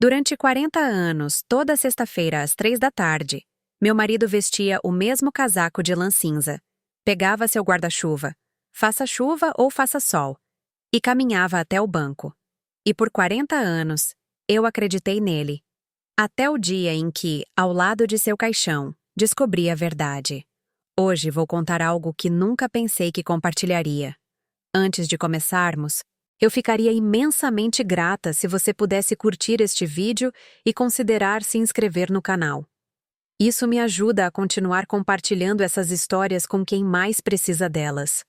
Durante 40 anos, toda sexta-feira às 3 da tarde, meu marido vestia o mesmo casaco de lã cinza, pegava seu guarda-chuva, faça chuva ou faça sol, e caminhava até o banco. E por 40 anos, eu acreditei nele. Até o dia em que, ao lado de seu caixão, descobri a verdade. Hoje vou contar algo que nunca pensei que compartilharia. Antes de começarmos, eu ficaria imensamente grata se você pudesse curtir este vídeo e considerar se inscrever no canal. Isso me ajuda a continuar compartilhando essas histórias com quem mais precisa delas.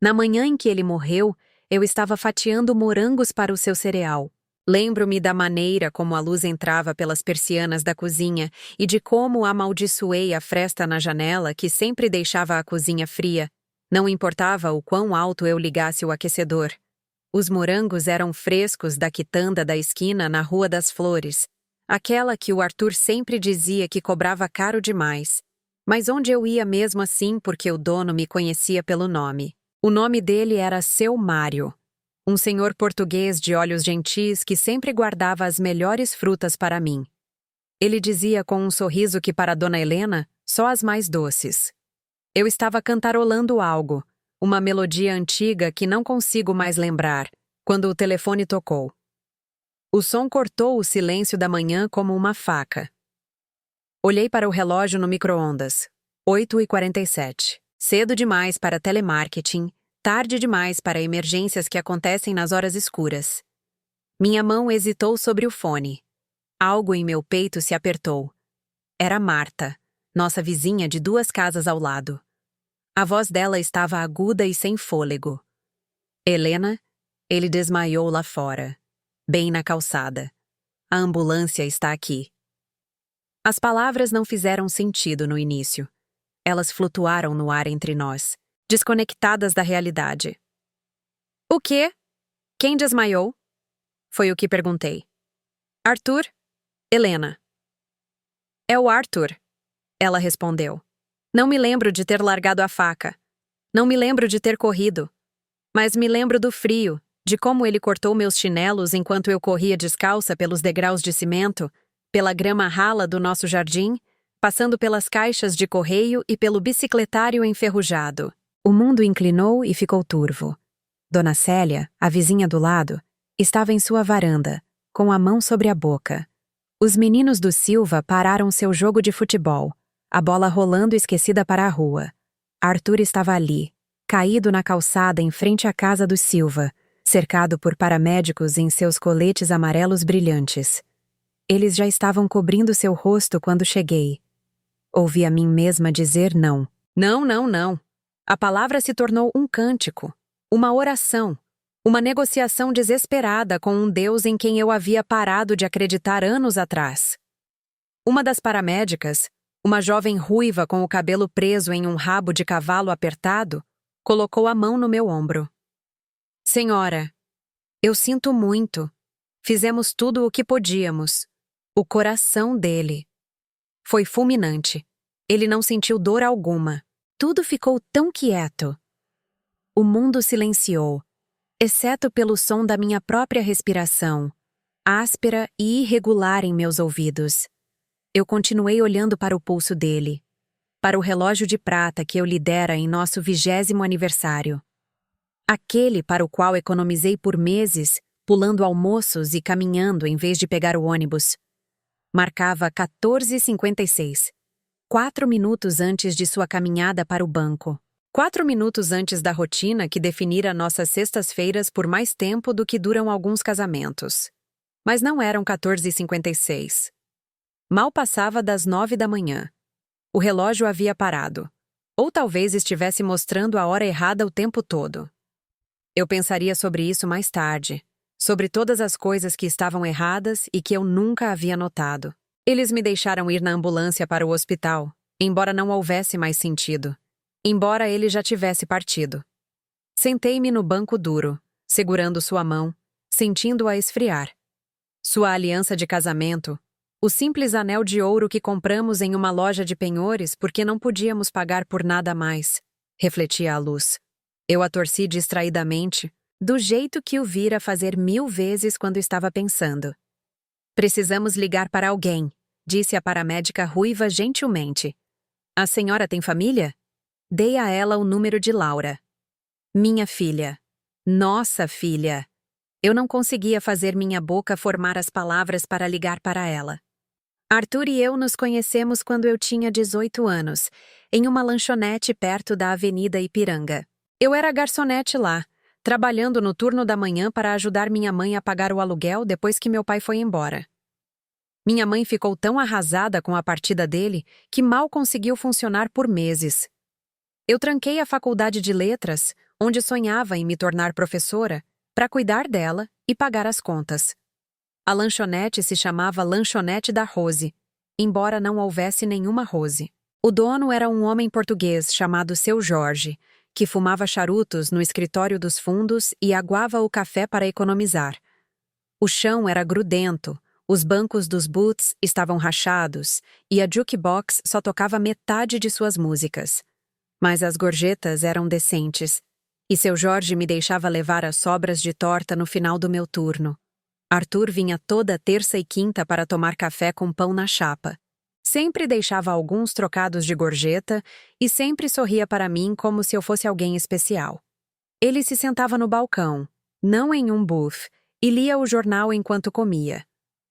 Na manhã em que ele morreu, eu estava fatiando morangos para o seu cereal. Lembro-me da maneira como a luz entrava pelas persianas da cozinha e de como amaldiçoei a fresta na janela que sempre deixava a cozinha fria. Não importava o quão alto eu ligasse o aquecedor. Os morangos eram frescos da quitanda da esquina na Rua das Flores, aquela que o Arthur sempre dizia que cobrava caro demais, mas onde eu ia mesmo assim porque o dono me conhecia pelo nome. O nome dele era Seu Mário, um senhor português de olhos gentis que sempre guardava as melhores frutas para mim. Ele dizia com um sorriso que para Dona Helena, só as mais doces. Eu estava cantarolando algo, uma melodia antiga que não consigo mais lembrar, quando o telefone tocou. O som cortou o silêncio da manhã como uma faca. Olhei para o relógio no micro-ondas. 8h47. Cedo demais para telemarketing, tarde demais para emergências que acontecem nas horas escuras. Minha mão hesitou sobre o fone. Algo em meu peito se apertou. Era Marta, nossa vizinha de 2 casas ao lado. A voz dela estava aguda e sem fôlego. Helena, ele desmaiou lá fora, bem na calçada. A ambulância está aqui. As palavras não fizeram sentido no início. Elas flutuaram no ar entre nós, desconectadas da realidade. O quê? Quem desmaiou? Foi o que perguntei. Arthur? Helena. É o Arthur, ela respondeu. Não me lembro de ter largado a faca. Não me lembro de ter corrido. Mas me lembro do frio, de como ele cortou meus chinelos enquanto eu corria descalça pelos degraus de cimento, pela grama rala do nosso jardim, passando pelas caixas de correio e pelo bicicletário enferrujado. O mundo inclinou e ficou turvo. Dona Célia, a vizinha do lado, estava em sua varanda, com a mão sobre a boca. Os meninos do Silva pararam seu jogo de futebol, a bola rolando esquecida para a rua. Arthur estava ali, caído na calçada em frente à casa do Silva, cercado por paramédicos em seus coletes amarelos brilhantes. Eles já estavam cobrindo seu rosto quando cheguei. Ouvi a mim mesma dizer não. Não, não, não. A palavra se tornou um cântico, uma oração, uma negociação desesperada com um Deus em quem eu havia parado de acreditar anos atrás. Uma das paramédicas, uma jovem ruiva com o cabelo preso em um rabo de cavalo apertado, colocou a mão no meu ombro. Senhora, eu sinto muito. Fizemos tudo o que podíamos. O coração dele. Foi fulminante. Ele não sentiu dor alguma. Tudo ficou tão quieto. O mundo silenciou, exceto pelo som da minha própria respiração, áspera e irregular em meus ouvidos. Eu continuei olhando para o pulso dele, para o relógio de prata que eu lhe dera em nosso 20º aniversário. Aquele para o qual economizei por meses, pulando almoços e caminhando em vez de pegar o ônibus. Marcava 14h56, 4 minutos antes de sua caminhada para o banco. 4 minutos antes da rotina que definira nossas sextas-feiras por mais tempo do que duram alguns casamentos. Mas não eram 14h56. Mal passava das 9 da manhã. O relógio havia parado. Ou talvez estivesse mostrando a hora errada o tempo todo. Eu pensaria sobre isso mais tarde, sobre todas as coisas que estavam erradas e que eu nunca havia notado. Eles me deixaram ir na ambulância para o hospital, embora não houvesse mais sentido. Embora ele já tivesse partido. Sentei-me no banco duro, segurando sua mão, sentindo-a esfriar. Sua aliança de casamento, o simples anel de ouro que compramos em uma loja de penhores porque não podíamos pagar por nada mais, refletia a luz. Eu a torci distraidamente, do jeito que o vira fazer 1000 vezes quando estava pensando. Precisamos ligar para alguém, disse a paramédica ruiva gentilmente. A senhora tem família? Dei a ela o número de Laura. Minha filha. Nossa filha. Eu não conseguia fazer minha boca formar as palavras para ligar para ela. Arthur e eu nos conhecemos quando eu tinha 18 anos, em uma lanchonete perto da Avenida Ipiranga. Eu era garçonete lá, trabalhando no turno da manhã para ajudar minha mãe a pagar o aluguel depois que meu pai foi embora. Minha mãe ficou tão arrasada com a partida dele que mal conseguiu funcionar por meses. Eu tranquei a faculdade de letras, onde sonhava em me tornar professora, para cuidar dela e pagar as contas. A lanchonete se chamava Lanchonete da Rose, embora não houvesse nenhuma Rose. O dono era um homem português chamado Seu Jorge, que fumava charutos no escritório dos fundos e aguava o café para economizar. O chão era grudento, os bancos dos booths estavam rachados e a jukebox só tocava metade de suas músicas. Mas as gorjetas eram decentes, e Seu Jorge me deixava levar as sobras de torta no final do meu turno. Arthur vinha toda terça e quinta para tomar café com pão na chapa. Sempre deixava alguns trocados de gorjeta e sempre sorria para mim como se eu fosse alguém especial. Ele se sentava no balcão, não em um booth, e lia o jornal enquanto comia.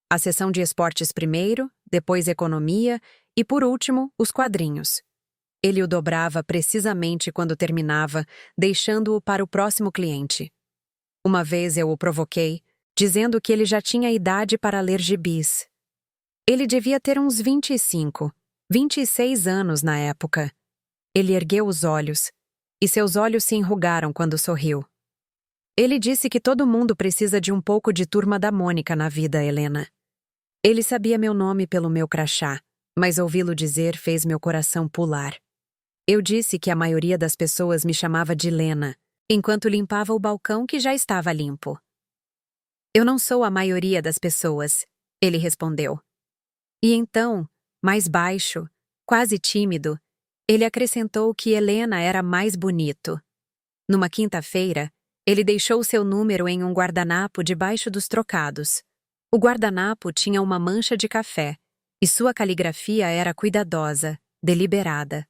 A seção de esportes primeiro, depois economia e, por último, os quadrinhos. Ele o dobrava precisamente quando terminava, deixando-o para o próximo cliente. Uma vez eu o provoquei, dizendo que ele já tinha idade para ler gibis. Ele devia ter uns 25, 26 anos na época. Ele ergueu os olhos, e seus olhos se enrugaram quando sorriu. Ele disse que todo mundo precisa de um pouco de Turma da Mônica na vida, Helena. Ele sabia meu nome pelo meu crachá, mas ouvi-lo dizer fez meu coração pular. Eu disse que a maioria das pessoas me chamava de Lena, enquanto limpava o balcão que já estava limpo. Eu não sou a maioria das pessoas, ele respondeu. E então, mais baixo, quase tímido, ele acrescentou que Helena era mais bonito. Numa quinta-feira, ele deixou seu número em um guardanapo debaixo dos trocados. O guardanapo tinha uma mancha de café, e sua caligrafia era cuidadosa, deliberada.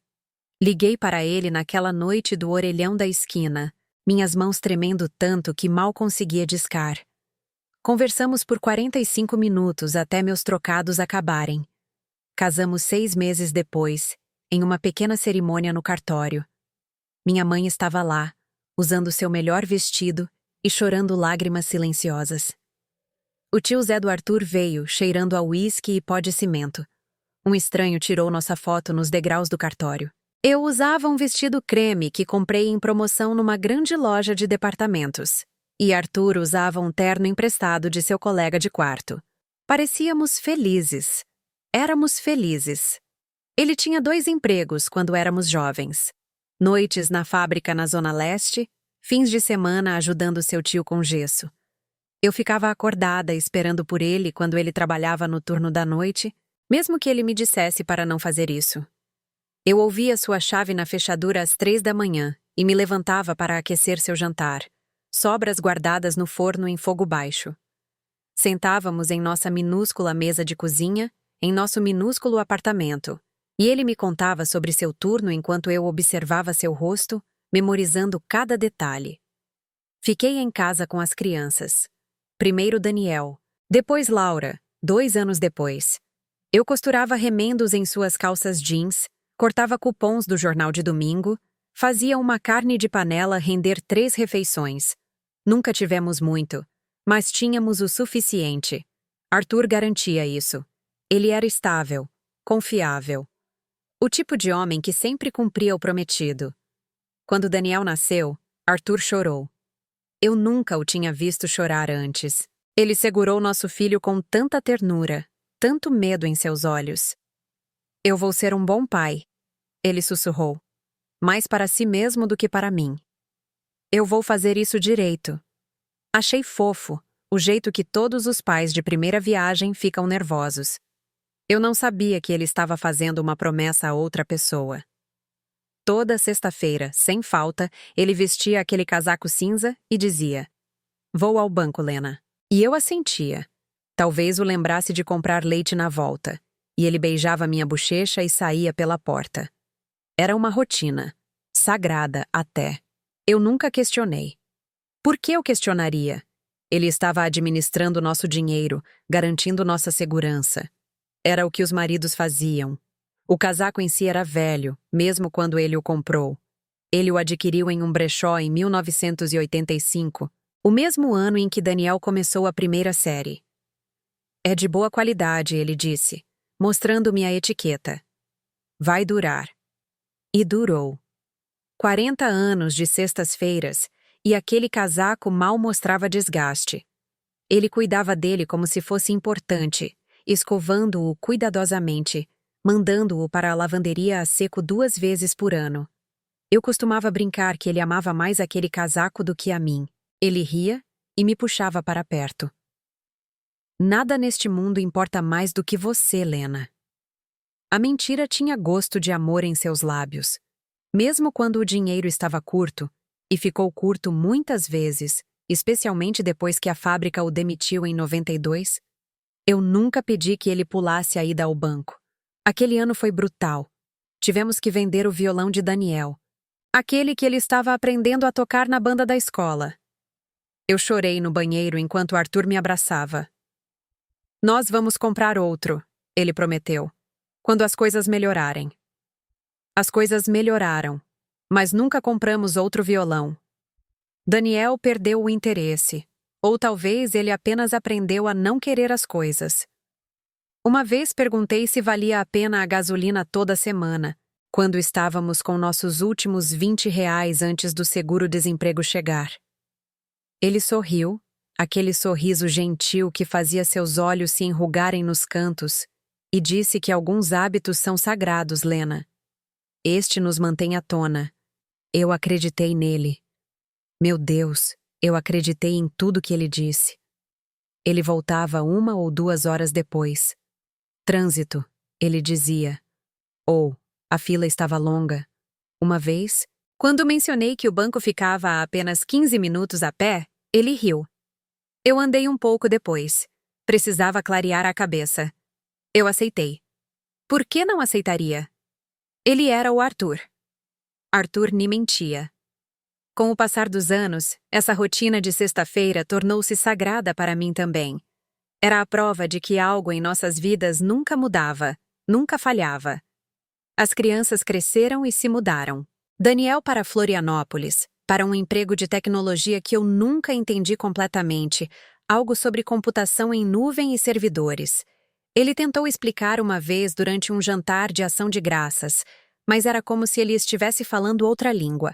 Liguei para ele naquela noite do orelhão da esquina, minhas mãos tremendo tanto que mal conseguia discar. Conversamos por 45 minutos até meus trocados acabarem. Casamos 6 meses depois, em uma pequena cerimônia no cartório. Minha mãe estava lá, usando seu melhor vestido e chorando lágrimas silenciosas. O tio Zé do Arthur veio, cheirando a uísque e pó de cimento. Um estranho tirou nossa foto nos degraus do cartório. Eu usava um vestido creme que comprei em promoção numa grande loja de departamentos. E Arthur usava um terno emprestado de seu colega de quarto. Parecíamos felizes. Éramos felizes. Ele tinha 2 empregos quando éramos jovens. Noites na fábrica na Zona Leste, fins de semana ajudando seu tio com gesso. Eu ficava acordada esperando por ele quando ele trabalhava no turno da noite, mesmo que ele me dissesse para não fazer isso. Eu ouvia sua chave na fechadura às 3 da manhã e me levantava para aquecer seu jantar. Sobras guardadas no forno em fogo baixo. Sentávamos em nossa minúscula mesa de cozinha, em nosso minúsculo apartamento, e ele me contava sobre seu turno enquanto eu observava seu rosto, memorizando cada detalhe. Fiquei em casa com as crianças. Primeiro Daniel, depois Laura, 2 anos depois. Eu costurava remendos em suas calças jeans, cortava cupons do jornal de domingo, fazia uma carne de panela render 3 refeições. Nunca tivemos muito, mas tínhamos o suficiente. Arthur garantia isso. Ele era estável, confiável. O tipo de homem que sempre cumpria o prometido. Quando Daniel nasceu, Arthur chorou. Eu nunca o tinha visto chorar antes. Ele segurou nosso filho com tanta ternura, tanto medo em seus olhos. Eu vou ser um bom pai, ele sussurrou. Mais para si mesmo do que para mim. Eu vou fazer isso direito. Achei fofo o jeito que todos os pais de primeira viagem ficam nervosos. Eu não sabia que ele estava fazendo uma promessa a outra pessoa. Toda sexta-feira, sem falta, ele vestia aquele casaco cinza e dizia: "Vou ao banco, Lena." E eu assentia. Talvez o lembrasse de comprar leite na volta, e ele beijava minha bochecha e saía pela porta. Era uma rotina, sagrada até. Eu nunca questionei. Por que eu questionaria? Ele estava administrando nosso dinheiro, garantindo nossa segurança. Era o que os maridos faziam. O casaco em si era velho, mesmo quando ele o comprou. Ele o adquiriu em um brechó em 1985, o mesmo ano em que Daniel começou a primeira série. É de boa qualidade, ele disse, mostrando-me a etiqueta. Vai durar. E durou. 40 anos de sextas-feiras, e aquele casaco mal mostrava desgaste. Ele cuidava dele como se fosse importante, escovando-o cuidadosamente, mandando-o para a lavanderia a seco 2 vezes por ano. Eu costumava brincar que ele amava mais aquele casaco do que a mim. Ele ria e me puxava para perto. Nada neste mundo importa mais do que você, Lena. A mentira tinha gosto de amor em seus lábios. Mesmo quando o dinheiro estava curto, e ficou curto muitas vezes, especialmente depois que a fábrica o demitiu em 92, eu nunca pedi que ele pulasse a ida ao banco. Aquele ano foi brutal. Tivemos que vender o violão de Daniel, aquele que ele estava aprendendo a tocar na banda da escola. Eu chorei no banheiro enquanto Arthur me abraçava. Nós vamos comprar outro, ele prometeu, quando as coisas melhorarem. As coisas melhoraram, mas nunca compramos outro violão. Daniel perdeu o interesse, ou talvez ele apenas aprendeu a não querer as coisas. Uma vez perguntei se valia a pena a gasolina toda semana, quando estávamos com nossos últimos R$ 20 antes do seguro-desemprego chegar. Ele sorriu, aquele sorriso gentil que fazia seus olhos se enrugarem nos cantos, e disse que alguns hábitos são sagrados, Lena. Este nos mantém à tona. Eu acreditei nele. Meu Deus, eu acreditei em tudo que ele disse. Ele voltava 1 ou 2 horas depois. Trânsito, ele dizia. Ou, a fila estava longa. Uma vez, quando mencionei que o banco ficava a apenas 15 minutos a pé, ele riu. Eu andei um pouco depois. Precisava clarear a cabeça. Eu aceitei. Por que não aceitaria? Ele era o Arthur. Arthur me mentia. Com o passar dos anos, essa rotina de sexta-feira tornou-se sagrada para mim também. Era a prova de que algo em nossas vidas nunca mudava, nunca falhava. As crianças cresceram e se mudaram. Daniel para Florianópolis, para um emprego de tecnologia que eu nunca entendi completamente, algo sobre computação em nuvem e servidores. Ele tentou explicar uma vez durante um jantar de ação de graças, mas era como se ele estivesse falando outra língua.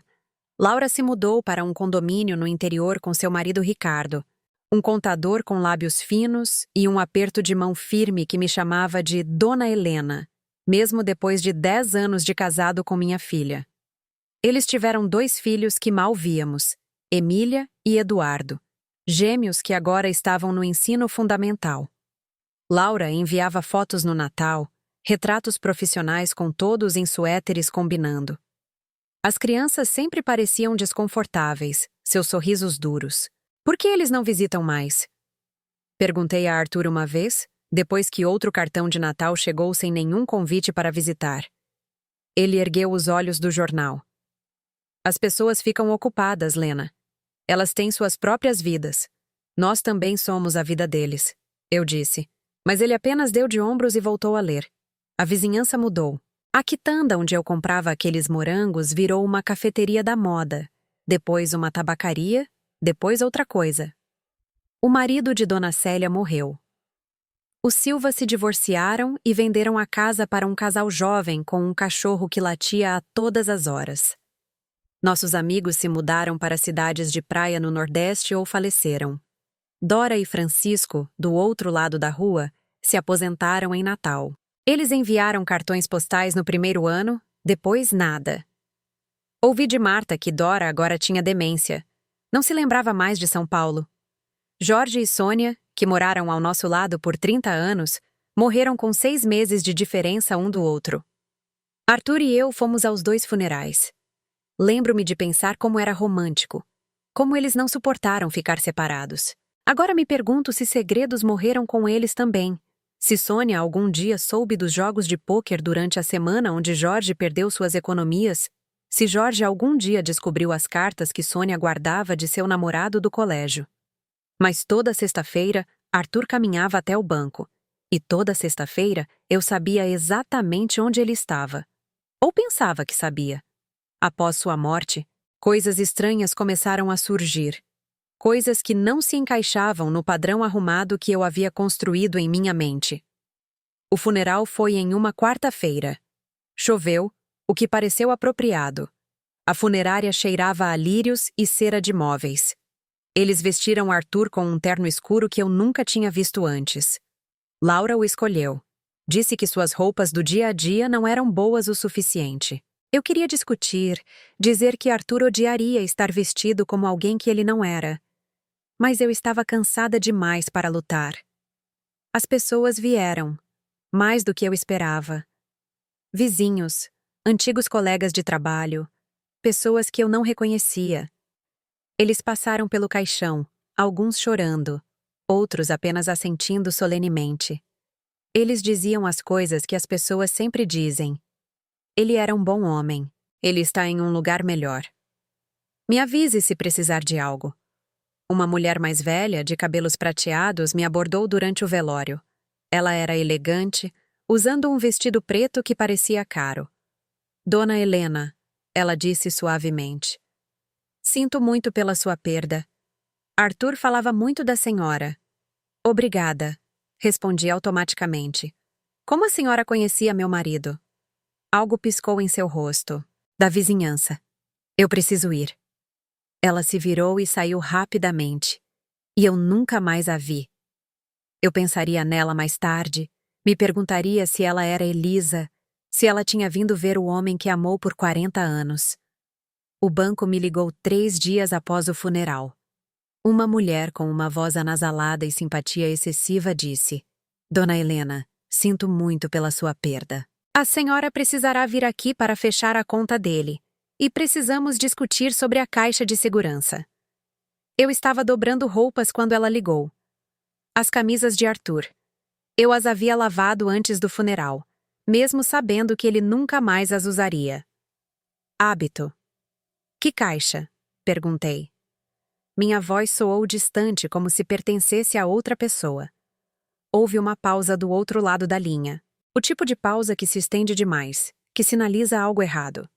Laura se mudou para um condomínio no interior com seu marido Ricardo, um contador com lábios finos e um aperto de mão firme que me chamava de Dona Helena, mesmo depois de 10 anos de casado com minha filha. Eles tiveram 2 filhos que mal víamos, Emília e Eduardo, gêmeos que agora estavam no ensino fundamental. Laura enviava fotos no Natal, retratos profissionais com todos em suéteres combinando. As crianças sempre pareciam desconfortáveis, seus sorrisos duros. Por que eles não visitam mais? Perguntei a Arthur uma vez, depois que outro cartão de Natal chegou sem nenhum convite para visitar. Ele ergueu os olhos do jornal. As pessoas ficam ocupadas, Lena. Elas têm suas próprias vidas. Nós também somos a vida deles, eu disse. Mas ele apenas deu de ombros e voltou a ler. A vizinhança mudou. A quitanda onde eu comprava aqueles morangos virou uma cafeteria da moda, depois uma tabacaria, depois outra coisa. O marido de Dona Célia morreu. Os Silva se divorciaram e venderam a casa para um casal jovem com um cachorro que latia a todas as horas. Nossos amigos se mudaram para cidades de praia no Nordeste ou faleceram. Dora e Francisco, do outro lado da rua, se aposentaram em Natal. Eles enviaram cartões postais no primeiro ano, depois nada. Ouvi de Marta que Dora agora tinha demência. Não se lembrava mais de São Paulo. Jorge e Sônia, que moraram ao nosso lado por 30 anos, morreram com 6 meses de diferença um do outro. Arthur e eu fomos aos 2 funerais. Lembro-me de pensar como era romântico, como eles não suportaram ficar separados. Agora me pergunto se segredos morreram com eles também. Se Sônia algum dia soube dos jogos de pôquer durante a semana onde Jorge perdeu suas economias, se Jorge algum dia descobriu as cartas que Sônia guardava de seu namorado do colégio. Mas toda sexta-feira, Arthur caminhava até o banco. E toda sexta-feira, eu sabia exatamente onde ele estava. Ou pensava que sabia. Após sua morte, coisas estranhas começaram a surgir. Coisas que não se encaixavam no padrão arrumado que eu havia construído em minha mente. O funeral foi em uma quarta-feira. Choveu, o que pareceu apropriado. A funerária cheirava a lírios e cera de móveis. Eles vestiram Arthur com um terno escuro que eu nunca tinha visto antes. Laura o escolheu. Disse que suas roupas do dia a dia não eram boas o suficiente. Eu queria discutir, dizer que Arthur odiaria estar vestido como alguém que ele não era. Mas eu estava cansada demais para lutar. As pessoas vieram, mais do que eu esperava. Vizinhos, antigos colegas de trabalho, pessoas que eu não reconhecia. Eles passaram pelo caixão, alguns chorando, outros apenas assentindo solenemente. Eles diziam as coisas que as pessoas sempre dizem. Ele era um bom homem. Ele está em um lugar melhor. Me avise se precisar de algo. Uma mulher mais velha, de cabelos prateados, me abordou durante o velório. Ela era elegante, usando um vestido preto que parecia caro. Dona Helena, ela disse suavemente. Sinto muito pela sua perda. Arthur falava muito da senhora. Obrigada, respondi automaticamente. Como a senhora conhecia meu marido? Algo piscou em seu rosto. Da vizinhança. Eu preciso ir. Ela se virou e saiu rapidamente. E eu nunca mais a vi. Eu pensaria nela mais tarde, me perguntaria se ela era Elisa, se ela tinha vindo ver o homem que amou por 40 anos. O banco me ligou 3 dias após o funeral. Uma mulher com uma voz anasalada e simpatia excessiva disse: Dona Helena, sinto muito pela sua perda. A senhora precisará vir aqui para fechar a conta dele. E precisamos discutir sobre a caixa de segurança. Eu estava dobrando roupas quando ela ligou. As camisas de Arthur. Eu as havia lavado antes do funeral, mesmo sabendo que ele nunca mais as usaria. Hábito. Que caixa? Perguntei. Minha voz soou distante, como se pertencesse a outra pessoa. Houve uma pausa do outro lado da linha. O tipo de pausa que se estende demais, que sinaliza algo errado.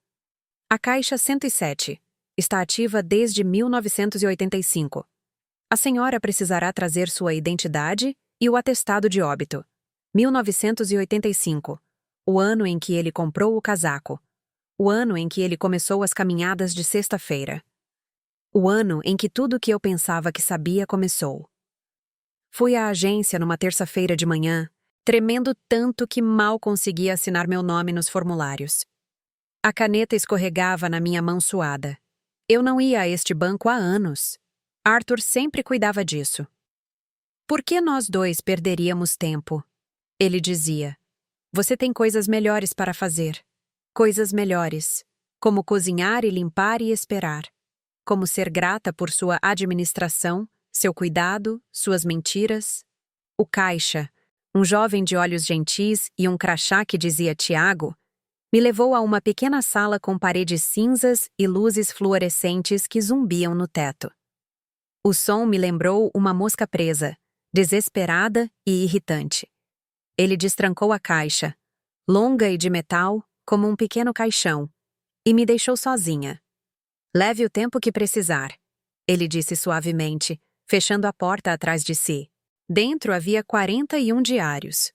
A caixa 107 está ativa desde 1985. A senhora precisará trazer sua identidade e o atestado de óbito. 1985, o ano em que ele comprou o casaco. O ano em que ele começou as caminhadas de sexta-feira. O ano em que tudo o que eu pensava que sabia começou. Fui à agência numa terça-feira de manhã, tremendo tanto que mal conseguia assinar meu nome nos formulários. A caneta escorregava na minha mão suada. Eu não ia a este banco há anos. Arthur sempre cuidava disso. Por que nós dois perderíamos tempo? Ele dizia. Você tem coisas melhores para fazer. Coisas melhores. Como cozinhar e limpar e esperar. Como ser grata por sua administração, seu cuidado, suas mentiras. O caixa, um jovem de olhos gentis e um crachá que dizia Tiago, me levou a uma pequena sala com paredes cinzas e luzes fluorescentes que zumbiam no teto. O som me lembrou uma mosca presa, desesperada e irritante. Ele destrancou a caixa, longa e de metal, como um pequeno caixão, e me deixou sozinha. Leve o tempo que precisar, ele disse suavemente, fechando a porta atrás de si. Dentro havia 41 diários,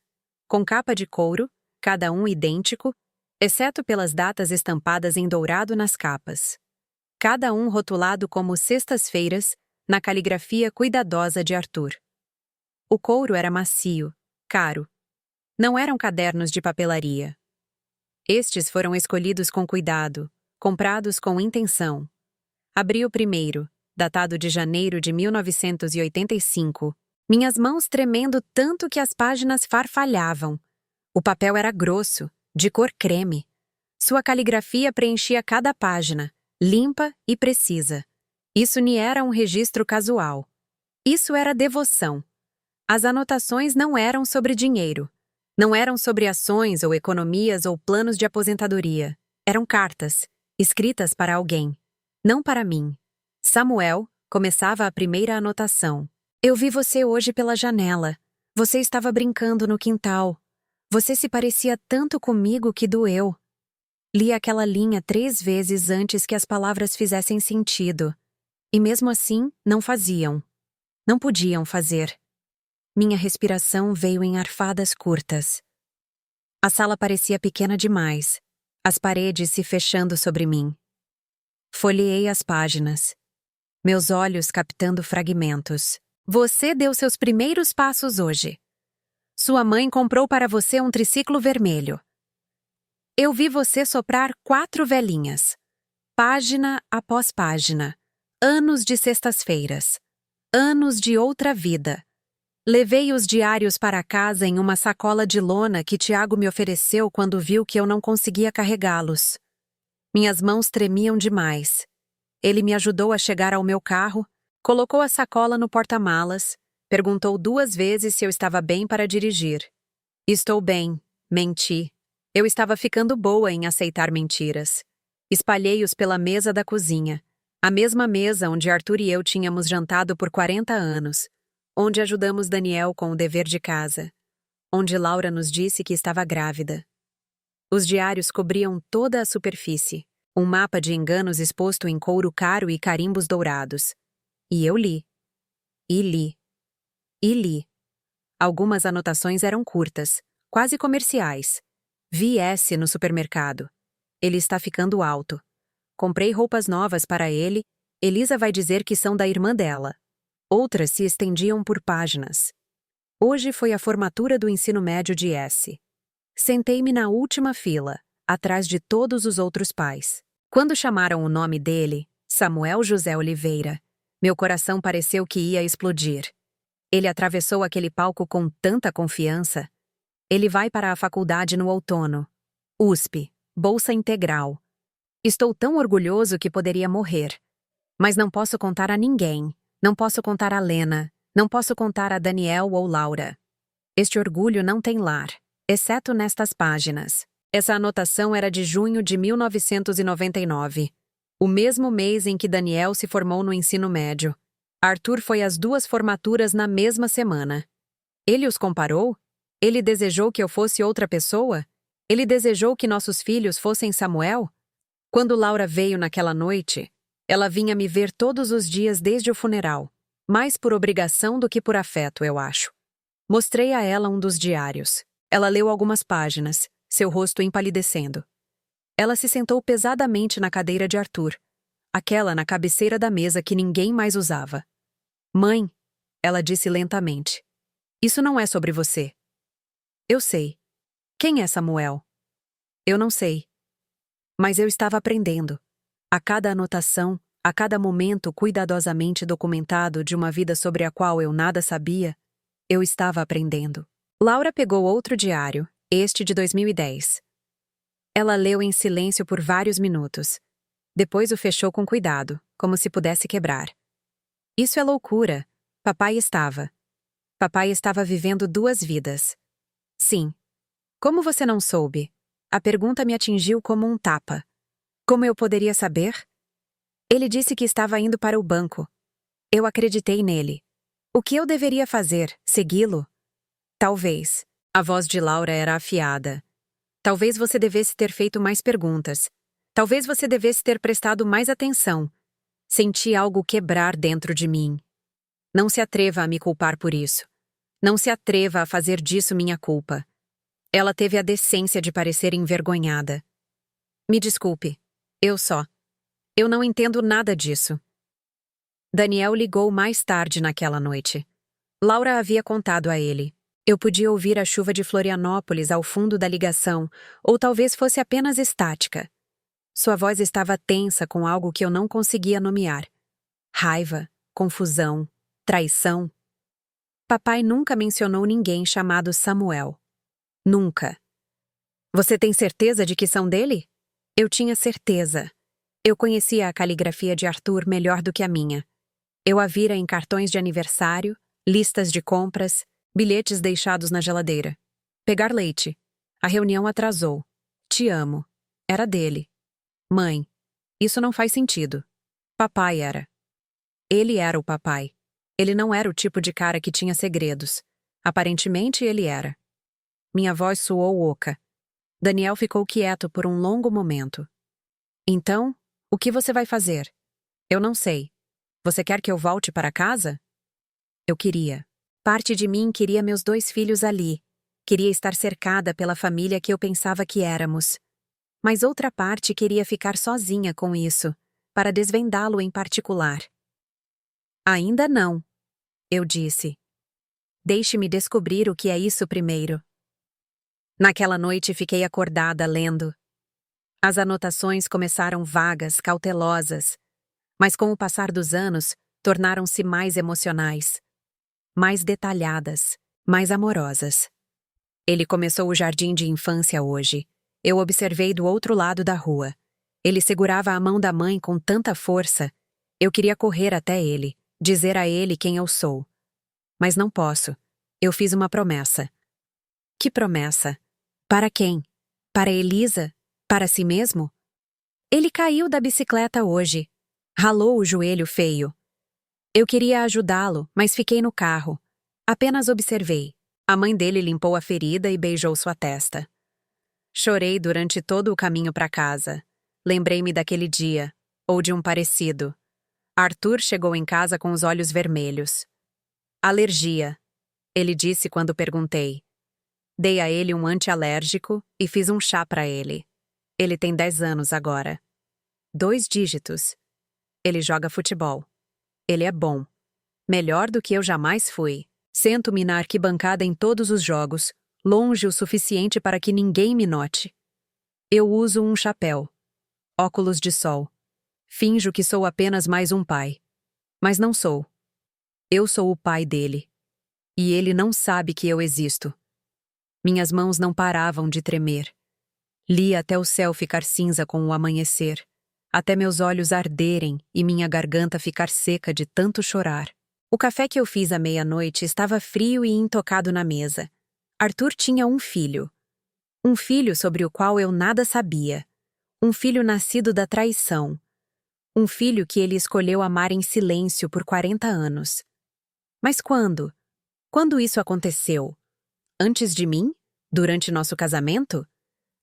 com capa de couro, cada um idêntico, exceto pelas datas estampadas em dourado nas capas. Cada um rotulado como sextas-feiras, na caligrafia cuidadosa de Arthur. O couro era macio, caro. Não eram cadernos de papelaria. Estes foram escolhidos com cuidado, comprados com intenção. Abri o primeiro, datado de janeiro de 1985, minhas mãos tremendo tanto que as páginas farfalhavam. O papel era grosso, de cor creme. Sua caligrafia preenchia cada página, limpa e precisa. Isso nem era um registro casual. Isso era devoção. As anotações não eram sobre dinheiro. Não eram sobre ações ou economias ou planos de aposentadoria. Eram cartas, escritas para alguém. Não para mim. Samuel, começava a primeira anotação. Eu vi você hoje pela janela. Você estava brincando no quintal. Você se parecia tanto comigo que doeu. Li aquela linha 3 vezes antes que as palavras fizessem sentido. E mesmo assim, não faziam. Não podiam fazer. Minha respiração veio em arfadas curtas. A sala parecia pequena demais, as paredes se fechando sobre mim. Folheei as páginas, meus olhos captando fragmentos. Você deu seus primeiros passos hoje. Sua mãe comprou para você um triciclo vermelho. Eu vi você soprar 4 velinhas. Página após página. Anos de sextas-feiras. Anos de outra vida. Levei os diários para casa em uma sacola de lona que Tiago me ofereceu quando viu que eu não conseguia carregá-los. Minhas mãos tremiam demais. Ele me ajudou a chegar ao meu carro, colocou a sacola no porta-malas, perguntou 2 vezes se eu estava bem para dirigir. Estou bem, menti. Eu estava ficando boa em aceitar mentiras. Espalhei-os pela mesa da cozinha, a mesma mesa onde Arthur e eu tínhamos jantado por 40 anos, onde ajudamos Daniel com o dever de casa, onde Laura nos disse que estava grávida. Os diários cobriam toda a superfície, um mapa de enganos exposto em couro caro e carimbos dourados. E eu li. E li. E li. Algumas anotações eram curtas, quase comerciais. Vi esse no supermercado. Ele está ficando alto. Comprei roupas novas para ele. Elisa vai dizer que são da irmã dela. Outras se estendiam por páginas. Hoje foi a formatura do ensino médio de S. Sentei-me na última fila, atrás de todos os outros pais. Quando chamaram o nome dele, Samuel José Oliveira, meu coração pareceu que ia explodir. Ele atravessou aquele palco com tanta confiança. Ele vai para a faculdade no outono. USP, bolsa integral. Estou tão orgulhoso que poderia morrer. Mas não posso contar a ninguém. Não posso contar a Lena. Não posso contar a Daniel ou Laura. Este orgulho não tem lar, exceto nestas páginas. Essa anotação era de junho de 1999, o mesmo mês em que Daniel se formou no ensino médio. Arthur foi às 2 formaturas na mesma semana. Ele os comparou? Ele desejou que eu fosse outra pessoa? Ele desejou que nossos filhos fossem Samuel? Quando Laura veio naquela noite, ela vinha me ver todos os dias desde o funeral, mais por obrigação do que por afeto, eu acho. Mostrei a ela um dos diários. Ela leu algumas páginas, seu rosto empalidecendo. Ela se sentou pesadamente na cadeira de Arthur, aquela na cabeceira da mesa que ninguém mais usava. Mãe, ela disse lentamente, isso não é sobre você. Eu sei. Quem é Samuel? Eu não sei. Mas eu estava aprendendo. A cada anotação, a cada momento cuidadosamente documentado de uma vida sobre a qual eu nada sabia, eu estava aprendendo. Laura pegou outro diário, este de 2010. Ela leu em silêncio por vários minutos. Depois o fechou com cuidado, como se pudesse quebrar. Isso é loucura. Papai estava. Papai estava vivendo 2 vidas. Sim. Como você não soube? A pergunta me atingiu como um tapa. Como eu poderia saber? Ele disse que estava indo para o banco. Eu acreditei nele. O que eu deveria fazer? Segui-lo? Talvez. A voz de Laura era afiada. Talvez você devesse ter feito mais perguntas. Talvez você devesse ter prestado mais atenção. Senti algo quebrar dentro de mim. Não se atreva a me culpar por isso. Não se atreva a fazer disso minha culpa. Ela teve a decência de parecer envergonhada. Me desculpe. Eu não entendo nada disso. Daniel ligou mais tarde naquela noite. Laura havia contado a ele. Eu podia ouvir a chuva de Florianópolis ao fundo da ligação, ou talvez fosse apenas estática. Sua voz estava tensa com algo que eu não conseguia nomear. Raiva, confusão, traição. Papai nunca mencionou ninguém chamado Samuel. Nunca. Você tem certeza de que são dele? Eu tinha certeza. Eu conhecia a caligrafia de Arthur melhor do que a minha. Eu a vira em cartões de aniversário, listas de compras, bilhetes deixados na geladeira. Pegar leite. A reunião atrasou. Te amo. Era dele. Mãe. Isso não faz sentido. Papai era. Ele era o papai. Ele não era o tipo de cara que tinha segredos. Aparentemente ele era. Minha voz soou oca. Daniel ficou quieto por um longo momento. Então, o que você vai fazer? Eu não sei. Você quer que eu volte para casa? Eu queria. Parte de mim queria meus 2 filhos ali. Queria estar cercada pela família que eu pensava que éramos. Mas outra parte queria ficar sozinha com isso, para desvendá-lo em particular. Ainda não, eu disse. Deixe-me descobrir o que é isso primeiro. Naquela noite fiquei acordada lendo. As anotações começaram vagas, cautelosas, mas com o passar dos anos, tornaram-se mais emocionais, mais detalhadas, mais amorosas. Ele começou o jardim de infância hoje. Eu observei do outro lado da rua. Ele segurava a mão da mãe com tanta força. Eu queria correr até ele, dizer a ele quem eu sou. Mas não posso. Eu fiz uma promessa. Que promessa? Para quem? Para Elisa? Para si mesmo? Ele caiu da bicicleta hoje. Ralou o joelho feio. Eu queria ajudá-lo, mas fiquei no carro. Apenas observei. A mãe dele limpou a ferida e beijou sua testa. Chorei durante todo o caminho para casa. Lembrei-me daquele dia, ou de um parecido. Arthur chegou em casa com os olhos vermelhos. Alergia, ele disse quando perguntei. Dei a ele um antialérgico e fiz um chá para ele. Ele tem 10 anos agora. 2 dígitos. Ele joga futebol. Ele é bom. Melhor do que eu jamais fui. Sento-me na arquibancada em todos os jogos, longe o suficiente para que ninguém me note. Eu uso um chapéu. Óculos de sol. Finjo que sou apenas mais um pai. Mas não sou. Eu sou o pai dele. E ele não sabe que eu existo. Minhas mãos não paravam de tremer. Li até o céu ficar cinza com o amanhecer, até meus olhos arderem e minha garganta ficar seca de tanto chorar. O café que eu fiz à meia-noite estava frio e intocado na mesa. Arthur tinha um filho. Um filho sobre o qual eu nada sabia. Um filho nascido da traição. Um filho que ele escolheu amar em silêncio por 40 anos. Mas quando? Quando isso aconteceu? Antes de mim? Durante nosso casamento?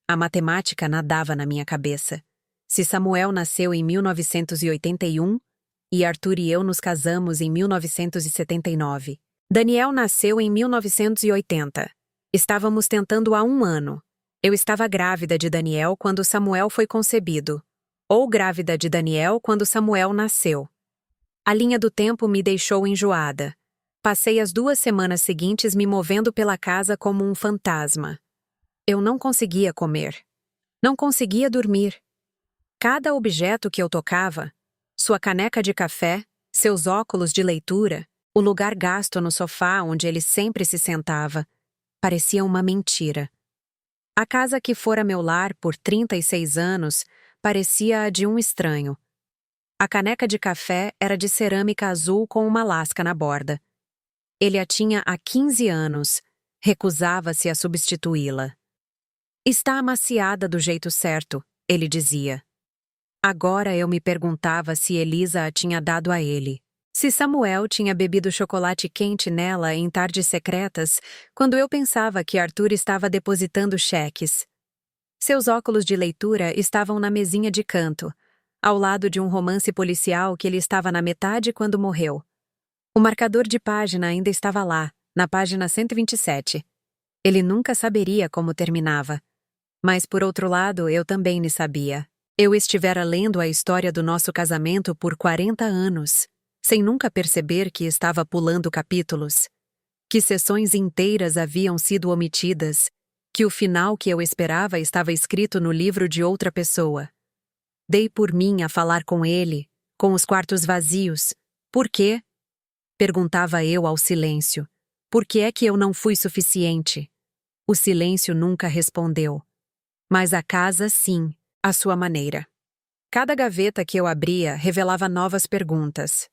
A matemática nadava na minha cabeça. Se Samuel nasceu em 1981 e Arthur e eu nos casamos em 1979. Daniel nasceu em 1980. Estávamos tentando há 1 ano. Eu estava grávida de Daniel quando Samuel foi concebido. Ou grávida de Daniel quando Samuel nasceu. A linha do tempo me deixou enjoada. Passei as 2 semanas seguintes me movendo pela casa como um fantasma. Eu não conseguia comer. Não conseguia dormir. Cada objeto que eu tocava, sua caneca de café, seus óculos de leitura, o lugar gasto no sofá onde ele sempre se sentava, parecia uma mentira. A casa que fora meu lar por 36 anos parecia a de um estranho. A caneca de café era de cerâmica azul com uma lasca na borda. Ele a tinha há 15 anos, recusava-se a substituí-la. Está amaciada do jeito certo, ele dizia. Agora eu me perguntava se Elisa a tinha dado a ele. Se Samuel tinha bebido chocolate quente nela em tardes secretas, quando eu pensava que Arthur estava depositando cheques. Seus óculos de leitura estavam na mesinha de canto, ao lado de um romance policial que ele estava na metade quando morreu. O marcador de página ainda estava lá, na página 127. Ele nunca saberia como terminava. Mas, por outro lado, eu também nem sabia. Eu estivera lendo a história do nosso casamento por 40 anos, sem nunca perceber que estava pulando capítulos, que sessões inteiras haviam sido omitidas, que o final que eu esperava estava escrito no livro de outra pessoa. Dei por mim a falar com ele, com os quartos vazios. Por quê? Perguntava eu ao silêncio. Por que é que eu não fui suficiente? O silêncio nunca respondeu. Mas a casa, sim, à sua maneira. Cada gaveta que eu abria revelava novas perguntas.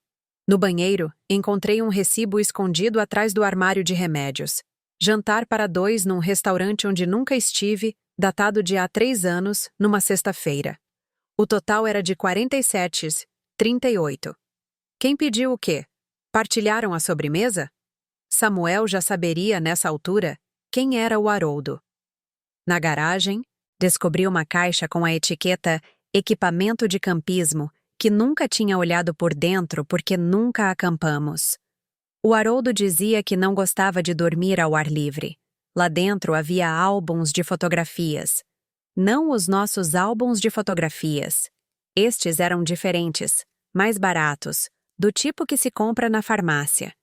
No banheiro, encontrei um recibo escondido atrás do armário de remédios. Jantar para 2 num restaurante onde nunca estive, datado de há 3 anos, numa sexta-feira. O total era de 47,38. Quem pediu o quê? Partilharam a sobremesa? Samuel já saberia, nessa altura, quem era o Haroldo. Na garagem, descobri uma caixa com a etiqueta Equipamento de Campismo, que nunca tinha olhado por dentro porque nunca acampamos. O Haroldo dizia que não gostava de dormir ao ar livre. Lá dentro havia álbuns de fotografias. Não os nossos álbuns de fotografias. Estes eram diferentes, mais baratos, do tipo que se compra na farmácia.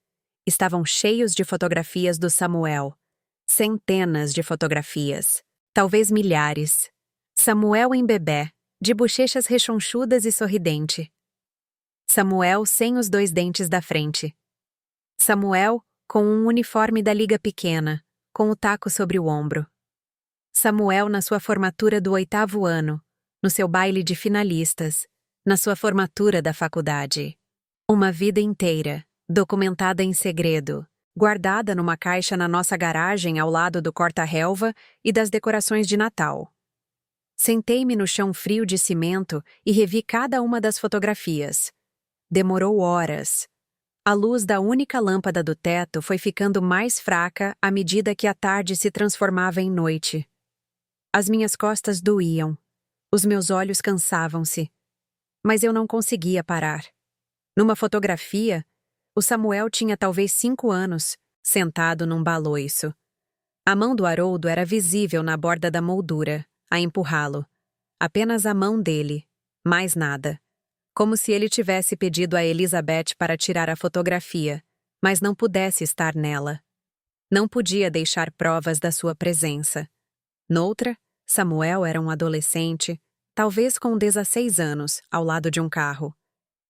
Estavam cheios de fotografias do Samuel. Centenas de fotografias. Talvez milhares. Samuel em bebé, de bochechas rechonchudas e sorridente. Samuel sem os 2 dentes da frente. Samuel com um uniforme da liga pequena, com o taco sobre o ombro. Samuel na sua formatura do 8º ano, no seu baile de finalistas, na sua formatura da faculdade. Uma vida inteira, documentada em segredo, guardada numa caixa na nossa garagem ao lado do corta-relva e das decorações de Natal. Sentei-me no chão frio de cimento e revi cada uma das fotografias. Demorou horas. A luz da única lâmpada do teto foi ficando mais fraca à medida que a tarde se transformava em noite. As minhas costas doíam. Os meus olhos cansavam-se. Mas eu não conseguia parar. Numa fotografia, o Samuel tinha talvez 5 anos, sentado num baloiço. A mão do Haroldo era visível na borda da moldura, a empurrá-lo. Apenas a mão dele, mais nada. Como se ele tivesse pedido a Elizabeth para tirar a fotografia, mas não pudesse estar nela. Não podia deixar provas da sua presença. Noutra, Samuel era um adolescente, talvez com 16 anos, ao lado de um carro.